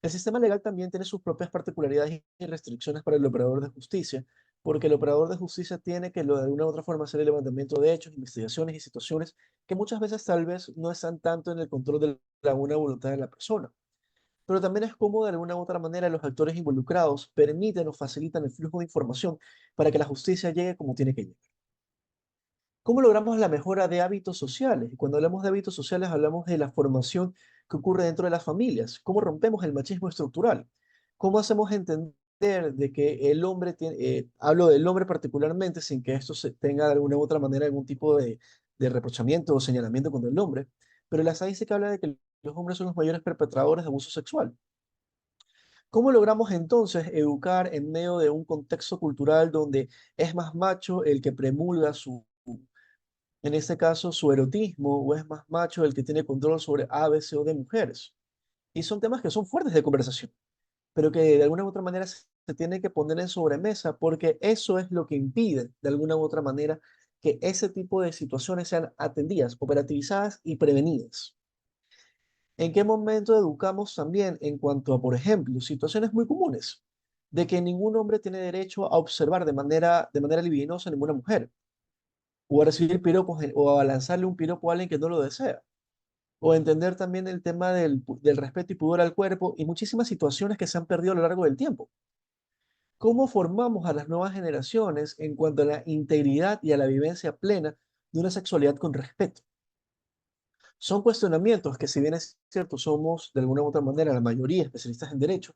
El sistema legal también tiene sus propias particularidades y restricciones para el operador de justicia, porque el operador de justicia tiene que, de alguna u otra forma, hacer el levantamiento de hechos, investigaciones y situaciones que muchas veces tal vez no están tanto en el control de la buena voluntad de la persona. Pero también es como de alguna u otra manera los actores involucrados permiten o facilitan el flujo de información para que la justicia llegue como tiene que llegar. ¿Cómo logramos la mejora de hábitos sociales? Y cuando hablamos de hábitos sociales, hablamos de la formación que ocurre dentro de las familias. ¿Cómo rompemos el machismo estructural? ¿Cómo hacemos entender de que el hombre tiene, hablo del hombre particularmente, sin que esto se tenga de alguna u otra manera algún tipo de reprochamiento o señalamiento contra el hombre? Pero la estadística habla de que los hombres son los mayores perpetradores de abuso sexual. ¿Cómo logramos entonces educar en medio de un contexto cultural donde es más macho el que premulga en este caso, su erotismo o es más macho el que tiene control sobre A, B, C o D mujeres? Y son temas que son fuertes de conversación, pero que de alguna u otra manera se tiene que poner en sobremesa porque eso es lo que impide de alguna u otra manera que ese tipo de situaciones sean atendidas, operativizadas y prevenidas. ¿En qué momento educamos también en cuanto a, por ejemplo, situaciones muy comunes de que ningún hombre tiene derecho a observar de manera libidinosa a ninguna mujer, o a recibir piropos o a lanzarle un piropo a alguien que no lo desea? O entender también el tema del respeto y pudor al cuerpo y muchísimas situaciones que se han perdido a lo largo del tiempo. ¿Cómo formamos a las nuevas generaciones en cuanto a la integridad y a la vivencia plena de una sexualidad con respeto? Son cuestionamientos que, si bien es cierto, somos de alguna u otra manera la mayoría especialistas en derecho,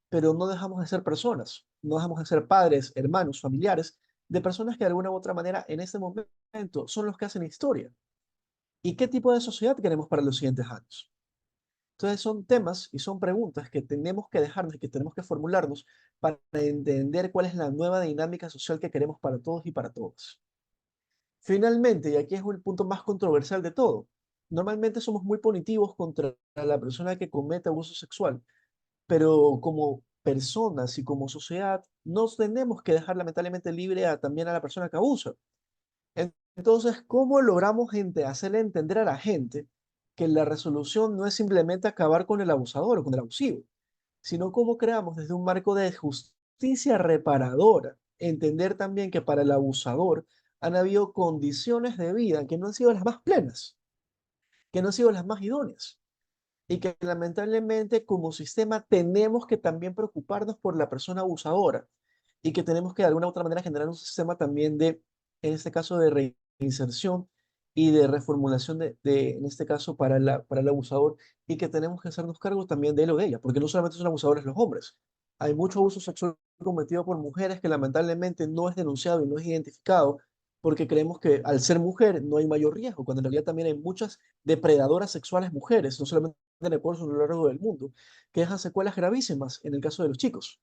pero no dejamos de ser personas, no dejamos de ser padres, hermanos, familiares de personas que de alguna u otra manera en este momento son los que hacen historia. ¿Y qué tipo de sociedad queremos para los siguientes años? Entonces son temas y son preguntas que tenemos que dejarnos y que tenemos que formularnos para entender cuál es la nueva dinámica social que queremos para todos y para todas. Finalmente, y aquí es el punto más controversial de todo, normalmente somos muy punitivos contra la persona que comete abuso sexual, pero como personas y como sociedad nos tenemos que dejar lamentablemente libre también a la persona que abusa. Entonces, ¿cómo logramos hacerle entender a la gente que la resolución no es simplemente acabar con el abusador o con el abusivo, sino cómo creamos desde un marco de justicia reparadora, entender también que para el abusador han habido condiciones de vida que no han sido las más plenas, que no han sido las más idóneas, y que lamentablemente como sistema tenemos que también preocuparnos por la persona abusadora y que tenemos que de alguna u otra manera generar un sistema también de, en este caso, de reinserción y de reformulación en este caso, para el abusador, y que tenemos que hacernos cargo también de él o de ella, porque no solamente son abusadores los hombres. Hay mucho abuso sexual cometido por mujeres que lamentablemente no es denunciado y no es identificado porque creemos que al ser mujer no hay mayor riesgo, cuando en realidad también hay muchas depredadoras sexuales mujeres, no solamente en el pueblo, sino a lo largo del mundo, que dejan secuelas gravísimas en el caso de los chicos.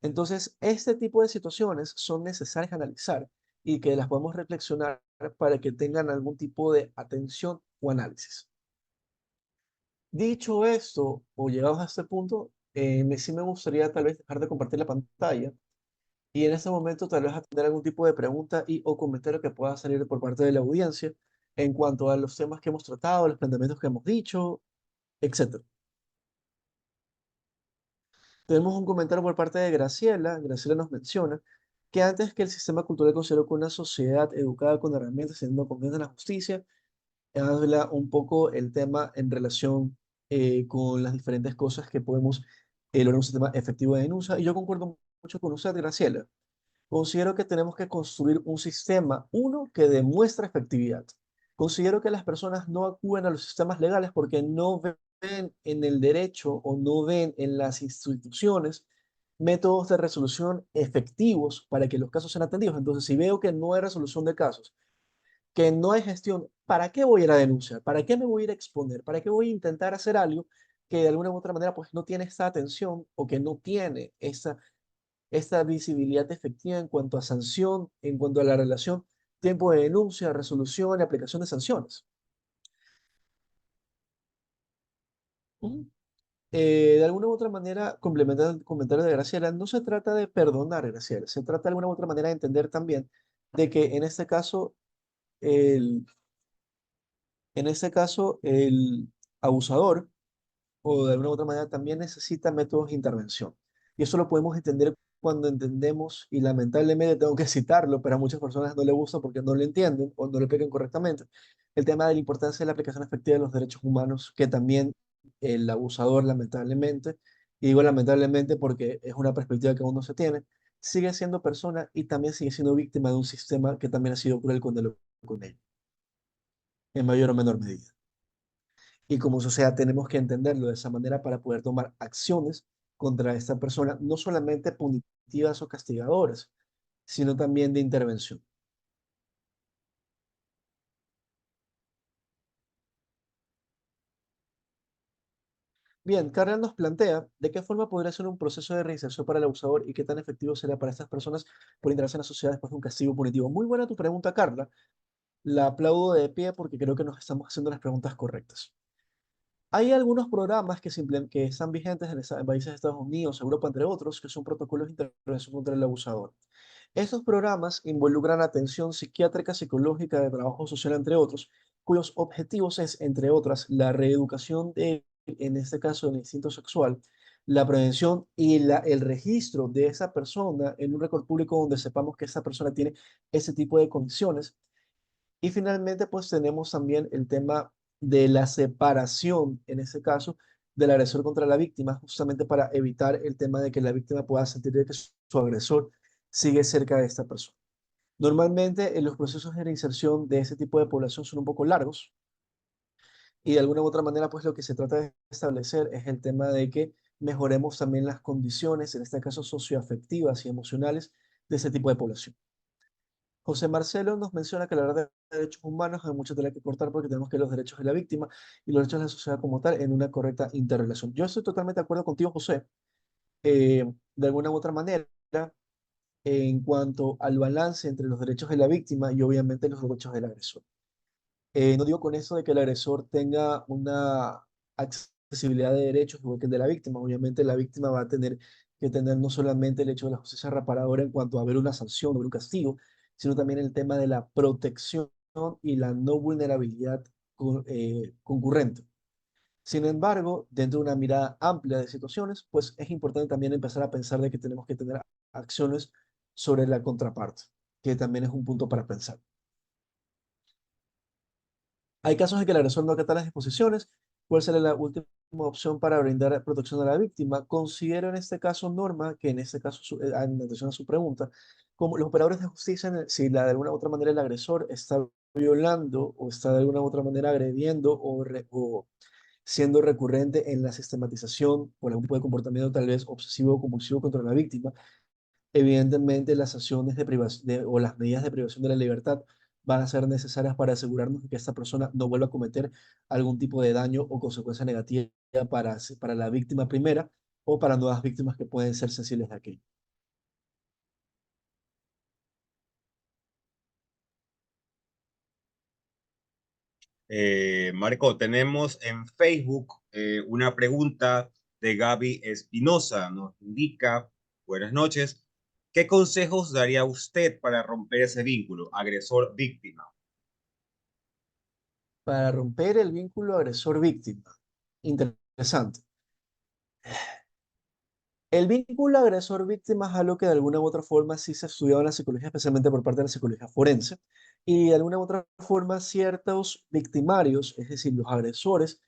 Entonces, este tipo de situaciones son necesarias analizar y que las podemos reflexionar para que tengan algún tipo de atención o análisis. Dicho esto, o llegados a este punto, sí me gustaría tal vez dejar de compartir la pantalla y en este momento tal vez atender algún tipo de pregunta y o comentario que pueda salir por parte de la audiencia en cuanto a los temas que hemos tratado, los planteamientos que hemos dicho, etcétera. Tenemos un comentario por parte de Graciela. Graciela nos menciona que antes que el sistema cultural consideró que una sociedad educada con herramientas y teniendo confianza en la justicia, habla un poco el tema en relación con las diferentes cosas que podemos lograr un sistema efectivo de denuncia. Y yo concuerdo mucho con usted, Graciela. Considero que tenemos que construir un sistema, uno, que demuestre efectividad. Considero que las personas no acuden a los sistemas legales porque no ven en el derecho o no ven en las instituciones métodos de resolución efectivos para que los casos sean atendidos. Entonces, si veo que no hay resolución de casos, que no hay gestión, ¿para qué voy a ir a denunciar? ¿Para qué me voy a ir a exponer? ¿Para qué voy a intentar hacer algo que de alguna u otra manera pues no tiene esta atención o que no tiene esta visibilidad efectiva en cuanto a sanción, en cuanto a la relación, tiempo de denuncia, resolución y aplicación de sanciones? Ujú. De alguna u otra manera, complementando el comentario de Graciela, no se trata de perdonar, Graciela, se trata de alguna u otra manera de entender también de que en este caso, el, el abusador o de alguna u otra manera también necesita métodos de intervención. Y eso lo podemos entender cuando entendemos, y lamentablemente tengo que citarlo, pero a muchas personas no le gusta porque no lo entienden o no lo explican correctamente, el tema de la importancia de la aplicación efectiva de los derechos humanos, que también el abusador lamentablemente, y digo lamentablemente porque es una perspectiva que uno se tiene, sigue siendo persona y también sigue siendo víctima de un sistema que también ha sido cruel con él, en mayor o menor medida. Y como sociedad tenemos que entenderlo de esa manera para poder tomar acciones contra esta persona, no solamente punitivas o castigadoras, sino también de intervención. Bien, Carla nos plantea de qué forma podría ser un proceso de reinserción para el abusador y qué tan efectivo será para estas personas por integrarse en la sociedad después de un castigo punitivo. Muy buena tu pregunta, Carla. La aplaudo de pie porque creo que nos estamos haciendo las preguntas correctas. Hay algunos programas que están vigentes en países de Estados Unidos, Europa, entre otros, que son protocolos de intervención contra el abusador. Estos programas involucran atención psiquiátrica, psicológica, de trabajo social, entre otros, cuyos objetivos es, entre otras, la reeducación de, en este caso, del instinto sexual, la prevención y el registro de esa persona en un récord público donde sepamos que esa persona tiene ese tipo de condiciones. Y finalmente, pues tenemos también el tema de la separación, en este caso, del agresor contra la víctima, justamente para evitar el tema de que la víctima pueda sentir de que su agresor sigue cerca de esta persona. Normalmente, los procesos de reinserción de ese tipo de población son un poco largos y de alguna u otra manera, pues lo que se trata de establecer es el tema de que mejoremos también las condiciones, en este caso socioafectivas y emocionales, de ese tipo de población. José Marcelo nos menciona que la verdad de derechos humanos hay mucha tela que cortar porque tenemos que los derechos de la víctima y los derechos de la sociedad como tal en una correcta interrelación. Yo estoy totalmente de acuerdo contigo, José, de alguna u otra manera, en cuanto al balance entre los derechos de la víctima y obviamente los derechos del agresor. No digo con eso de que el agresor tenga una accesibilidad de derechos igual que el de la víctima. Obviamente la víctima va a tener que tener no solamente el hecho de la justicia reparadora en cuanto a haber una sanción, haber un castigo, sino también el tema de la protección y la no vulnerabilidad concurrente. Sin embargo, dentro de una mirada amplia de situaciones, pues es importante también empezar a pensar de que tenemos que tener acciones sobre la contraparte, que también es un punto para pensar. Hay casos en que el agresor no acata las disposiciones. ¿Cuál será la última opción para brindar protección a la víctima? Considero en este caso, Norma, que en este caso, en atención a su pregunta, como los operadores de justicia, si de alguna u otra manera el agresor está violando o está de alguna u otra manera agrediendo o siendo recurrente en la sistematización por algún tipo de comportamiento tal vez obsesivo o compulsivo contra la víctima, evidentemente las acciones de privación o las medidas de privación de la libertad van a ser necesarias para asegurarnos de que esta persona no vuelva a cometer algún tipo de daño o consecuencia negativa para la víctima primera o para nuevas víctimas que pueden ser sensibles de aquello. Marco, tenemos en Facebook una pregunta de Gaby Espinosa. Nos indica, buenas noches, ¿qué consejos daría usted para romper ese vínculo agresor-víctima? Para romper el vínculo agresor-víctima. Interesante. El vínculo agresor-víctima es algo que de alguna u otra forma sí se ha estudiado en la psicología, especialmente por parte de la psicología forense, y de alguna u otra forma ciertos victimarios, es decir, los agresores,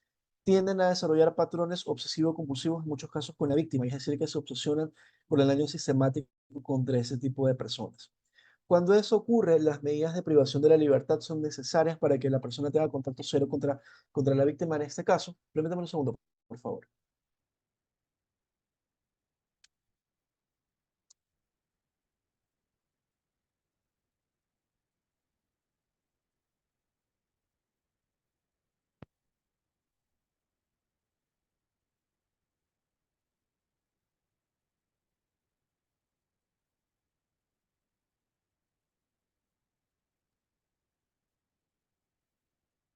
tienden a desarrollar patrones obsesivo-compulsivos en muchos casos con la víctima, es decir, que se obsesionan por el daño sistemático contra ese tipo de personas. Cuando eso ocurre, las medidas de privación de la libertad son necesarias para que la persona tenga contacto cero contra la víctima en este caso. Permítame un segundo, por favor.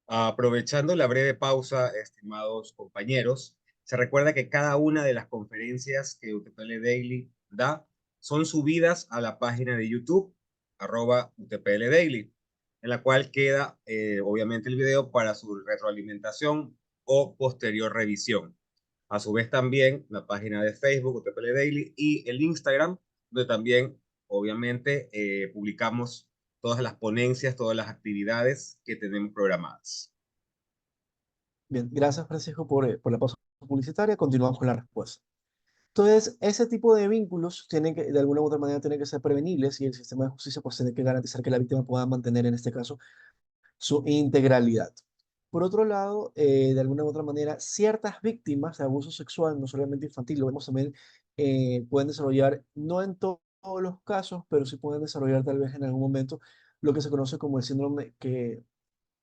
Aprovechando la breve pausa, estimados compañeros, se recuerda que cada una de las conferencias que UTPL Daily da son subidas a la página de YouTube, @UTPL Daily, en la cual queda obviamente el video para su retroalimentación o posterior revisión. A su vez también la página de Facebook, UTPL Daily, y el Instagram, donde también obviamente publicamos todas las ponencias, todas las actividades que tenemos programadas. Bien, gracias Francisco por la pausa publicitaria. Continuamos con la respuesta. Entonces, ese tipo de vínculos tienen que, de alguna u otra manera, tienen que ser prevenibles y el sistema de justicia pues tiene que garantizar que la víctima pueda mantener, en este caso, su integralidad. Por otro lado, de alguna u otra manera, ciertas víctimas de abuso sexual, no solamente infantil, lo vemos también, pueden desarrollar, no en todos los casos, pero sí pueden desarrollar tal vez en algún momento lo que se conoce como el síndrome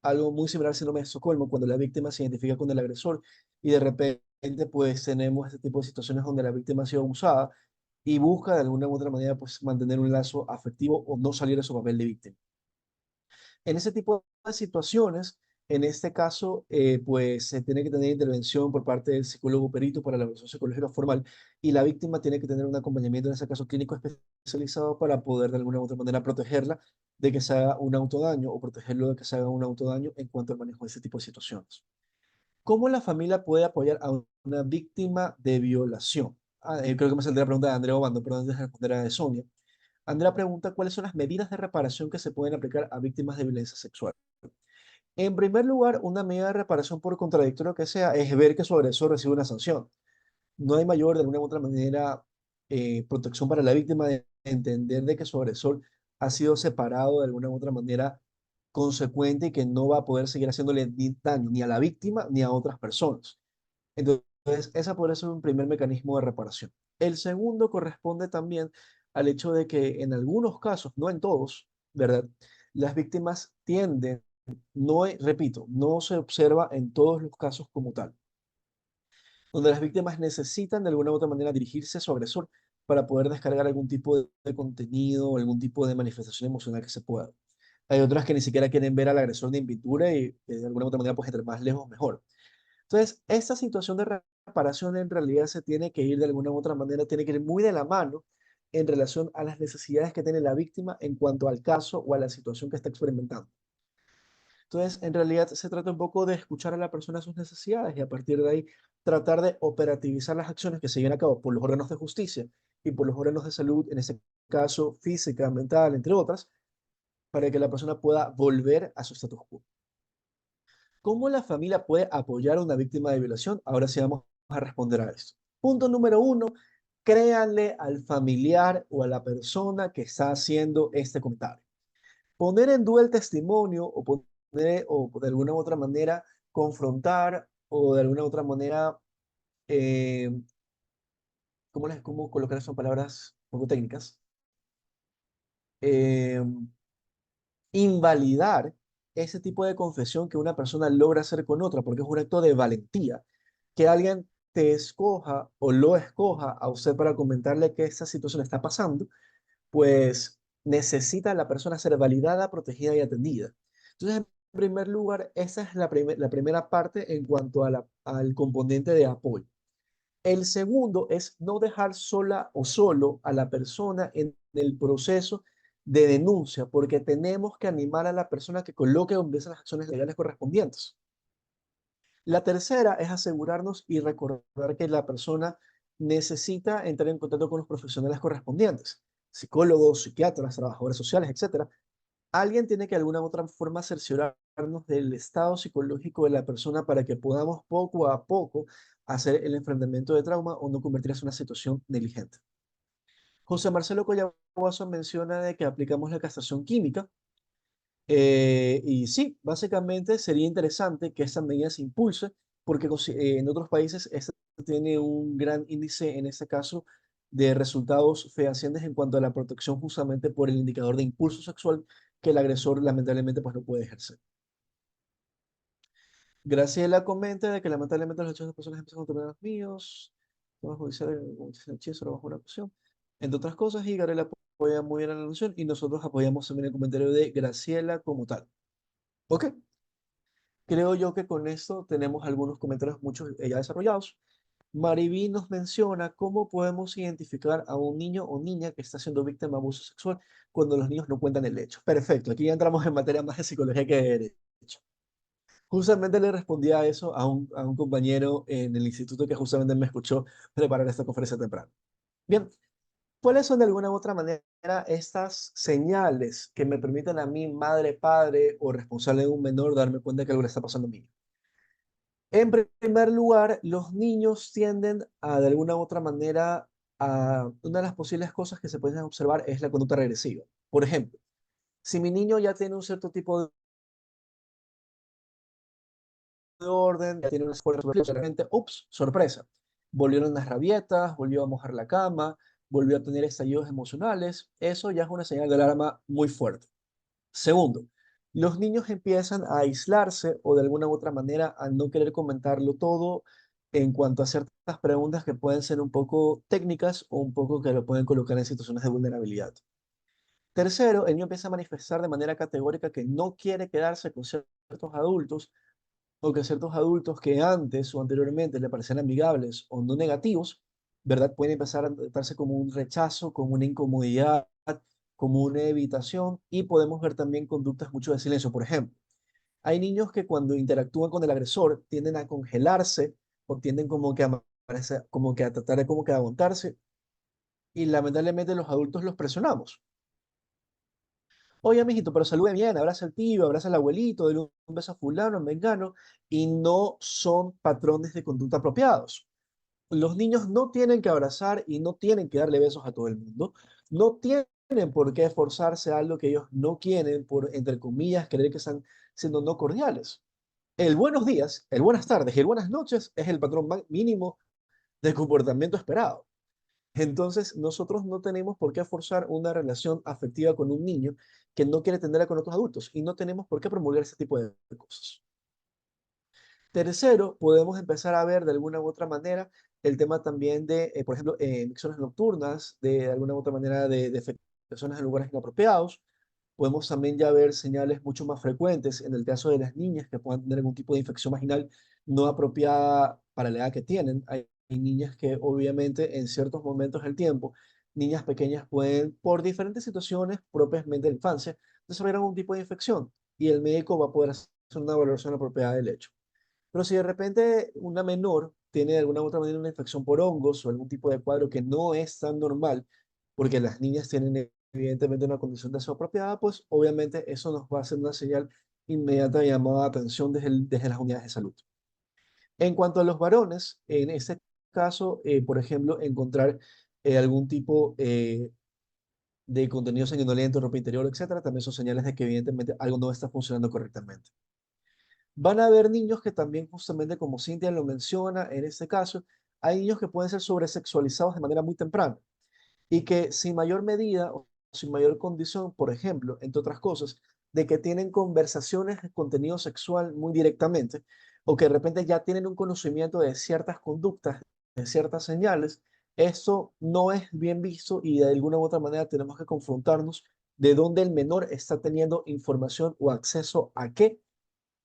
algo muy similar al síndrome de Estocolmo, cuando la víctima se identifica con el agresor y de repente pues tenemos este tipo de situaciones donde la víctima ha sido abusada y busca de alguna u otra manera pues mantener un lazo afectivo o no salir de su papel de víctima. En ese tipo de situaciones, En este caso, pues se tiene que tener intervención por parte del psicólogo perito para la evaluación psicológica formal y la víctima tiene que tener un acompañamiento, en ese caso clínico especializado, para poder de alguna u otra manera protegerla de que se haga un autodaño o protegerlo de que se haga un autodaño en cuanto al manejo de ese tipo de situaciones. ¿Cómo la familia puede apoyar a una víctima de violación? Creo que me saldría la pregunta de Andrea Obando, pero antes de responder a la de Sonia. Andrea pregunta cuáles son las medidas de reparación que se pueden aplicar a víctimas de violencia sexual. En primer lugar, una medida de reparación, por contradictorio que sea, es ver que su agresor recibe una sanción. No hay mayor, de alguna u otra manera, protección para la víctima de entender de que su agresor ha sido separado de alguna u otra manera consecuente y que no va a poder seguir haciéndole daño ni a la víctima ni a otras personas. Entonces, ese podría ser un primer mecanismo de reparación. El segundo corresponde también al hecho de que en algunos casos, no en todos, ¿verdad? Las víctimas tienden, no, repito, no se observa en todos los casos como tal, donde las víctimas necesitan de alguna u otra manera dirigirse a su agresor para poder descargar algún tipo de contenido o algún tipo de manifestación emocional que se pueda. Hay otras que ni siquiera quieren ver al agresor ni en pintura y de alguna u otra manera, pues entre más lejos, mejor. Entonces, esta situación de reparación en realidad se tiene que ir de alguna u otra manera, tiene que ir muy de la mano en relación a las necesidades que tiene la víctima en cuanto al caso o a la situación que está experimentando. Entonces, en realidad se trata un poco de escuchar a la persona sus necesidades y a partir de ahí tratar de operativizar las acciones que se llevan a cabo por los órganos de justicia y por los órganos de salud, en este caso física, mental, entre otras, para que la persona pueda volver a su status quo. ¿Cómo la familia puede apoyar a una víctima de violación? Ahora sí vamos a responder a esto. Punto número uno, créanle al familiar o a la persona que está haciendo este comentario. Poner en duda el testimonio o de alguna u otra manera confrontar o de alguna u otra manera, eh, ¿cómo colocar esas palabras un poco técnicas? Eh, Invalidar ese tipo de confesión que una persona logra hacer con otra, porque es un acto de valentía. Que alguien te escoja o lo escoja a usted para comentarle que esta situación está pasando, pues necesita la persona ser validada, protegida y atendida. Entonces, en primer lugar, esa es la primera parte en cuanto a al componente de apoyo. El segundo es no dejar sola o solo a la persona en el proceso de denuncia, porque tenemos que animar a la persona que coloque o empiece las acciones legales correspondientes. La tercera es asegurarnos y recordar que la persona necesita entrar en contacto con los profesionales correspondientes, psicólogos, psiquiatras, trabajadores sociales, etcétera. Alguien tiene que de alguna u otra forma cerciorarnos del estado psicológico de la persona para que podamos poco a poco hacer el enfrentamiento de trauma o no convertirse en una situación negligente. José Marcelo Collaboso menciona de que aplicamos la castración química y sí, básicamente sería interesante que esta medida se impulse porque en otros países esta tiene un gran índice, en este caso, de resultados fehacientes en cuanto a la protección justamente por el indicador de impulso sexual que el agresor lamentablemente pues no puede ejercer. Graciela comenta de que lamentablemente los hechos de personas empiezan a tomar los míos, temas judiciales, como dice el hechizo, bajo una cuestión, entre otras cosas, y Gabriela apoya muy bien la alusión y nosotros apoyamos también el comentario de Graciela como tal. Ok, creo yo que con esto tenemos algunos comentarios, muchos ya desarrollados. Mariví nos menciona cómo podemos identificar a un niño o niña que está siendo víctima de abuso sexual cuando los niños no cuentan el hecho. Perfecto, aquí ya entramos en materia más de psicología que de derecho. Justamente le respondí a eso a un compañero en el instituto que justamente me escuchó preparar esta conferencia temprano. Bien, ¿cuáles son de alguna u otra manera estas señales que me permiten a mí, madre, padre o responsable de un menor, darme cuenta que algo le está pasando a mí? En primer lugar, los niños tienden a, de alguna u otra manera, una de las posibles cosas que se pueden observar es la conducta regresiva. Por ejemplo, si mi niño ya tiene un cierto tipo de orden, ya tiene una escuela, ups, sorpresa, volvieron las rabietas, volvió a mojar la cama, volvió a tener estallidos emocionales, eso ya es una señal de alarma muy fuerte. Segundo, los niños empiezan a aislarse o de alguna u otra manera a no querer comentarlo todo en cuanto a ciertas preguntas que pueden ser un poco técnicas o un poco que lo pueden colocar en situaciones de vulnerabilidad. Tercero, el niño empieza a manifestar de manera categórica que no quiere quedarse con ciertas adultos, o que ciertos adultos que antes o anteriormente le parecían amigables o no negativos, ¿verdad? Pueden empezar a tratarse como un rechazo, como una incomodidad, como una evitación, y podemos ver también conductas mucho de silencio. Por ejemplo, hay niños que cuando interactúan con el agresor tienden a congelarse o tienden como que a tratar de como que aguantarse, y lamentablemente los adultos los presionamos. Oye, mijito, pero salude bien, abraza al tío, abraza al abuelito, dale un beso a fulano, a mengano, y no son patrones de conducta apropiados. Los niños no tienen que abrazar y no tienen que darle besos a todo el mundo. No tienen por qué esforzarse a algo que ellos no quieren por, entre comillas, creer que están siendo no cordiales. El buenos días, el buenas tardes y el buenas noches es el patrón mínimo de comportamiento esperado. Entonces, nosotros no tenemos por qué forzar una relación afectiva con un niño que no quiere tenerla con otros adultos y no tenemos por qué promulgar ese tipo de cosas. Tercero, podemos empezar a ver de alguna u otra manera el tema también de, por ejemplo, emisiones nocturnas, de alguna u otra manera de afectaciones en lugares inapropiados. Podemos también ya ver señales mucho más frecuentes en el caso de las niñas que puedan tener algún tipo de infección vaginal no apropiada para la edad que tienen. Hay niñas que obviamente en ciertos momentos del tiempo, niñas pequeñas pueden, por diferentes situaciones propiamente de la infancia, desarrollar algún tipo de infección y el médico va a poder hacer una valoración apropiada del hecho. Pero si de repente una menor tiene de alguna u otra manera una infección por hongos o algún tipo de cuadro que no es tan normal, porque las niñas tienen evidentemente una condición de salud apropiada, pues obviamente eso nos va a hacer una señal inmediata de llamada de atención desde las unidades de salud. En cuanto a los varones, en este caso, por ejemplo, encontrar algún tipo de contenido sanguinolento, ropa interior, etcétera, también son señales de que evidentemente algo no está funcionando correctamente. Van a haber niños que también, justamente como Cintia lo menciona, en este caso, hay niños que pueden ser sobresexualizados de manera muy temprana y que sin mayor medida o sin mayor condición, por ejemplo, entre otras cosas, de que tienen conversaciones de contenido sexual muy directamente o que de repente ya tienen un conocimiento de ciertas conductas, de ciertas señales, esto no es bien visto y de alguna u otra manera tenemos que confrontarnos de dónde el menor está teniendo información o acceso a qué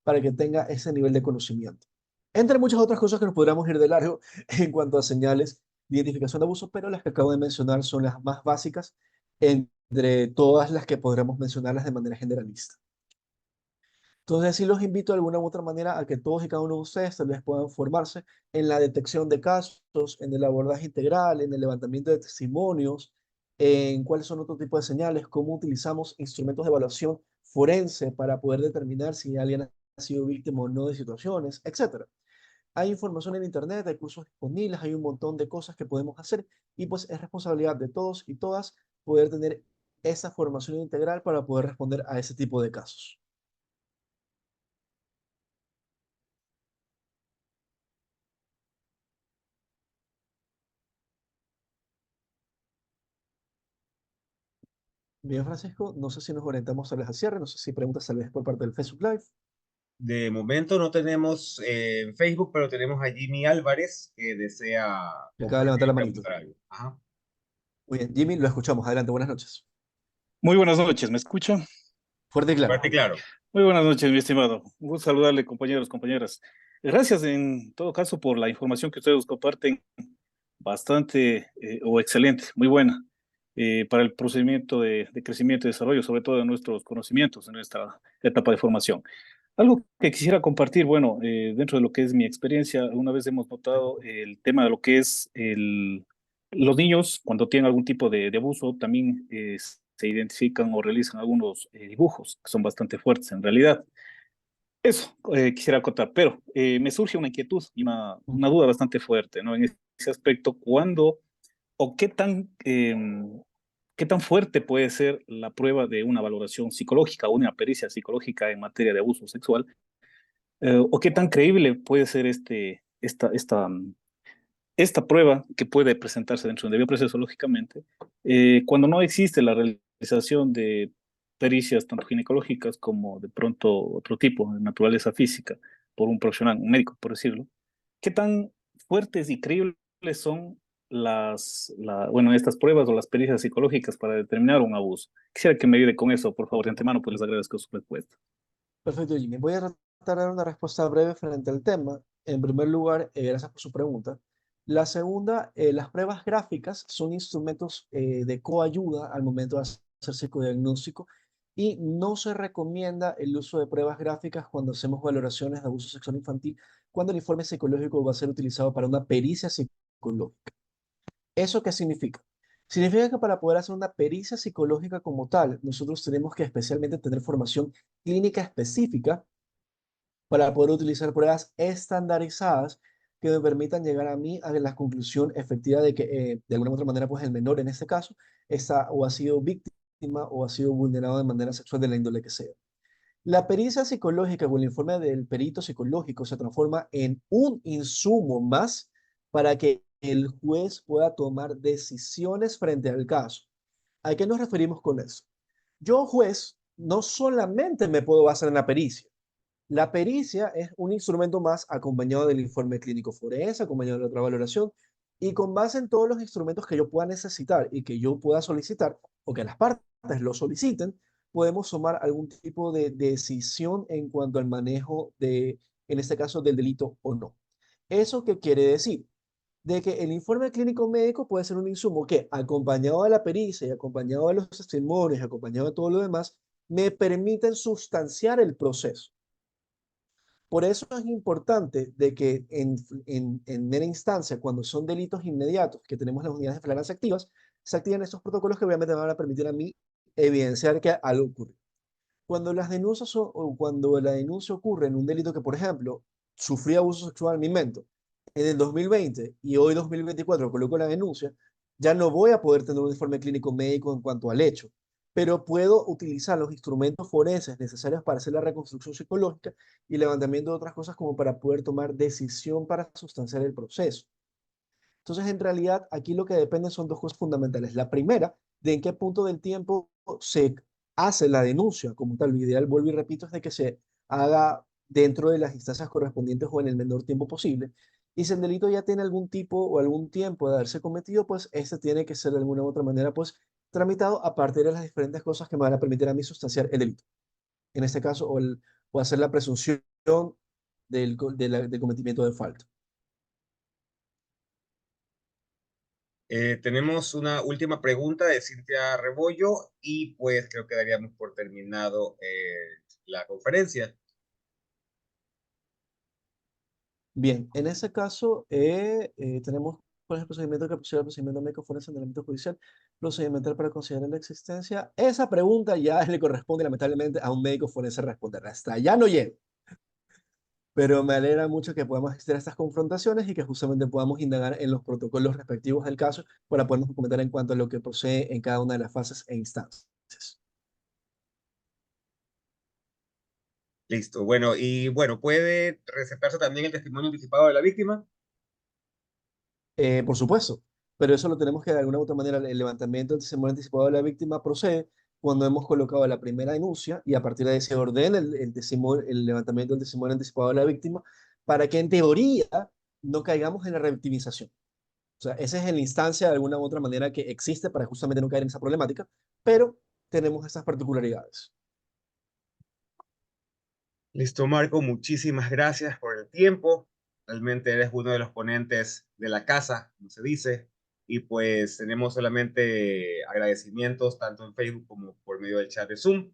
para que tenga ese nivel de conocimiento. Entre muchas otras cosas que nos podríamos ir de largo en cuanto a señales de identificación de abuso, pero las que acabo de mencionar son las más básicas entre todas las que podremos mencionarlas de manera generalista. Entonces, sí los invito de alguna u otra manera a que todos y cada uno de ustedes tal vez puedan formarse en la detección de casos, en el abordaje integral, en el levantamiento de testimonios, en cuáles son otro tipo de señales, cómo utilizamos instrumentos de evaluación forense para poder determinar si alguien ha sido víctima o no de situaciones, etcétera. Hay información en internet, hay cursos disponibles, hay un montón de cosas que podemos hacer y pues es responsabilidad de todos y todas poder tener esa formación integral para poder responder a ese tipo de casos. Bien, Francisco, no sé si nos orientamos tal vez al cierre, no sé si preguntas tal vez por parte del Facebook Live. De momento no tenemos en Facebook, pero tenemos a Jimmy Álvarez que desea Que acaba de levantar la manito. preguntar algo. Ajá. Muy bien, Jimmy, lo escuchamos. Adelante, buenas noches. Muy buenas noches, ¿me escucha? Fuerte y claro. Fuerte y claro. Muy buenas noches, mi estimado. Un gusto saludarle, compañeros, compañeras. Gracias en todo caso por la información que ustedes comparten, bastante o excelente, muy buena, para el procedimiento de crecimiento y desarrollo, sobre todo de nuestros conocimientos en nuestra etapa de formación. Algo que quisiera compartir, bueno, dentro de lo que es mi experiencia, una vez hemos notado el tema de lo que es los niños, cuando tienen algún tipo de abuso, también se identifican o realizan algunos dibujos que son bastante fuertes en realidad. Eso quisiera acotar, pero me surge una inquietud y una duda bastante fuerte, ¿no? En ese aspecto, ¿cuándo o qué tan fuerte puede ser la prueba de una valoración psicológica o una pericia psicológica en materia de abuso sexual? ¿O qué tan creíble puede ser esta prueba que puede presentarse dentro de un debido proceso, lógicamente, cuando no existe la realización de pericias tanto ginecológicas como de pronto otro tipo de naturaleza física por un profesional, un médico, por decirlo? ¿Qué tan fuertes y creíbles son estas pruebas o las pericias psicológicas para determinar un abuso? Quisiera que me ayude con eso, por favor. De antemano, pues les agradezco su respuesta. Perfecto, Jimmy. Voy a tratar de dar una respuesta breve frente al tema. En primer lugar, gracias por su pregunta. La segunda, las pruebas gráficas son instrumentos de coayuda al momento de hacer psicodiagnóstico y no se recomienda el uso de pruebas gráficas cuando hacemos valoraciones de abuso sexual infantil, cuando el informe psicológico va a ser utilizado para una pericia psicológica. ¿Eso qué significa? Significa que para poder hacer una pericia psicológica como tal, nosotros tenemos que especialmente tener formación clínica específica para poder utilizar pruebas estandarizadas que me permitan llegar a mí a la conclusión efectiva de que, de alguna u otra manera, pues el menor en este caso está o ha sido víctima o ha sido vulnerado de manera sexual de la índole que sea. La pericia psicológica o el informe del perito psicológico se transforma en un insumo más para que el juez pueda tomar decisiones frente al caso. ¿A qué nos referimos con eso? Yo, juez, no solamente me puedo basar en la pericia. La pericia es un instrumento más acompañado del informe clínico forense, acompañado de otra valoración, y con base en todos los instrumentos que yo pueda necesitar y que yo pueda solicitar, o que las partes lo soliciten, podemos tomar algún tipo de decisión en cuanto al manejo de, en este caso, del delito o no. ¿Eso qué quiere decir? De que el informe clínico médico puede ser un insumo que, acompañado de la pericia y acompañado de los testimonios, acompañado de todo lo demás, me permiten sustanciar el proceso. Por eso es importante de que en mera instancia, cuando son delitos inmediatos, que tenemos las unidades de flagrancia activas, se activan estos protocolos que obviamente me van a permitir a mí evidenciar que algo ocurre. Cuando las denuncias o cuando la denuncia ocurre en un delito que, por ejemplo, sufrí abuso sexual, me invento, en el 2020 y hoy 2024 coloco la denuncia, ya no voy a poder tener un informe clínico médico en cuanto al hecho, pero puedo utilizar los instrumentos forenses necesarios para hacer la reconstrucción psicológica y levantamiento de otras cosas como para poder tomar decisión para sustanciar el proceso. Entonces, en realidad, aquí lo que depende son dos cosas fundamentales. La primera, de en qué punto del tiempo se hace la denuncia como tal. Lo ideal, vuelvo y repito, es de que se haga dentro de las instancias correspondientes o en el menor tiempo posible. Y si el delito ya tiene algún tipo o algún tiempo de haberse cometido, pues este tiene que ser de alguna u otra manera, pues, tramitado a partir de las diferentes cosas que me van a permitir a mí sustanciar el delito. En este caso, o hacer la presunción del cometimiento de falta. Tenemos una última pregunta de Cintia Rebollo y pues creo que daríamos por terminado la conferencia. Bien, en ese caso tenemos cuál es el procedimiento que procede al procedimiento médico forense en el ámbito judicial, procedimental para considerar la existencia. Esa pregunta ya le corresponde lamentablemente a un médico forense responder. Hasta ya no llego. Pero me alegra mucho que podamos asistir a estas confrontaciones y que justamente podamos indagar en los protocolos respectivos del caso para podernos comentar en cuanto a lo que procede en cada una de las fases e instancias. Listo, bueno, y bueno, ¿puede recetarse también el testimonio anticipado de la víctima? Por supuesto, pero eso lo tenemos que de alguna u otra manera, el levantamiento del testimonio anticipado de la víctima procede cuando hemos colocado la primera denuncia y a partir de ahí se ordena el levantamiento del testimonio anticipado de la víctima para que en teoría no caigamos en la revictimización. O sea, esa es la instancia de alguna u otra manera que existe para justamente no caer en esa problemática, pero tenemos estas particularidades. Listo, Marco, muchísimas gracias por el tiempo. Realmente eres uno de los ponentes de la casa, como se dice, y pues tenemos solamente agradecimientos tanto en Facebook como por medio del chat de Zoom.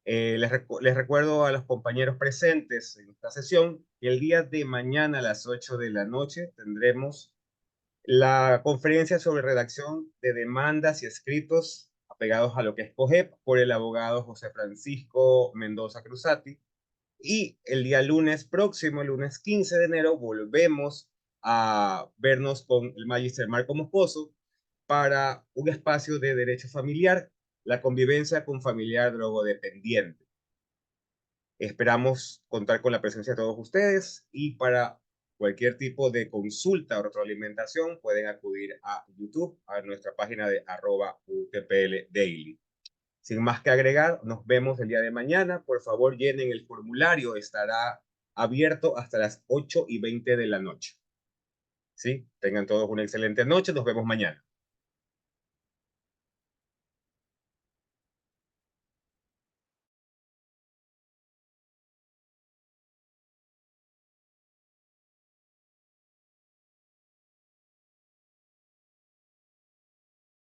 Les recuerdo a los compañeros presentes en esta sesión que el día de mañana a las 8 de la noche tendremos la conferencia sobre redacción de demandas y escritos apegados a lo que es COGEP por el abogado José Francisco Mendoza Cruzati. Y el día lunes próximo, el lunes 15 de enero, volvemos a vernos con el magíster Marco Moscoso para un espacio de derecho familiar, la convivencia con familiar drogodependiente. Esperamos contar con la presencia de todos ustedes y para cualquier tipo de consulta o retroalimentación pueden acudir a YouTube, a nuestra página de @UTPLDaily. Sin más que agregar, nos vemos el día de mañana. Por favor, llenen el formulario. Estará abierto hasta las 8:20 de la noche. ¿Sí? Tengan todos una excelente noche. Nos vemos mañana.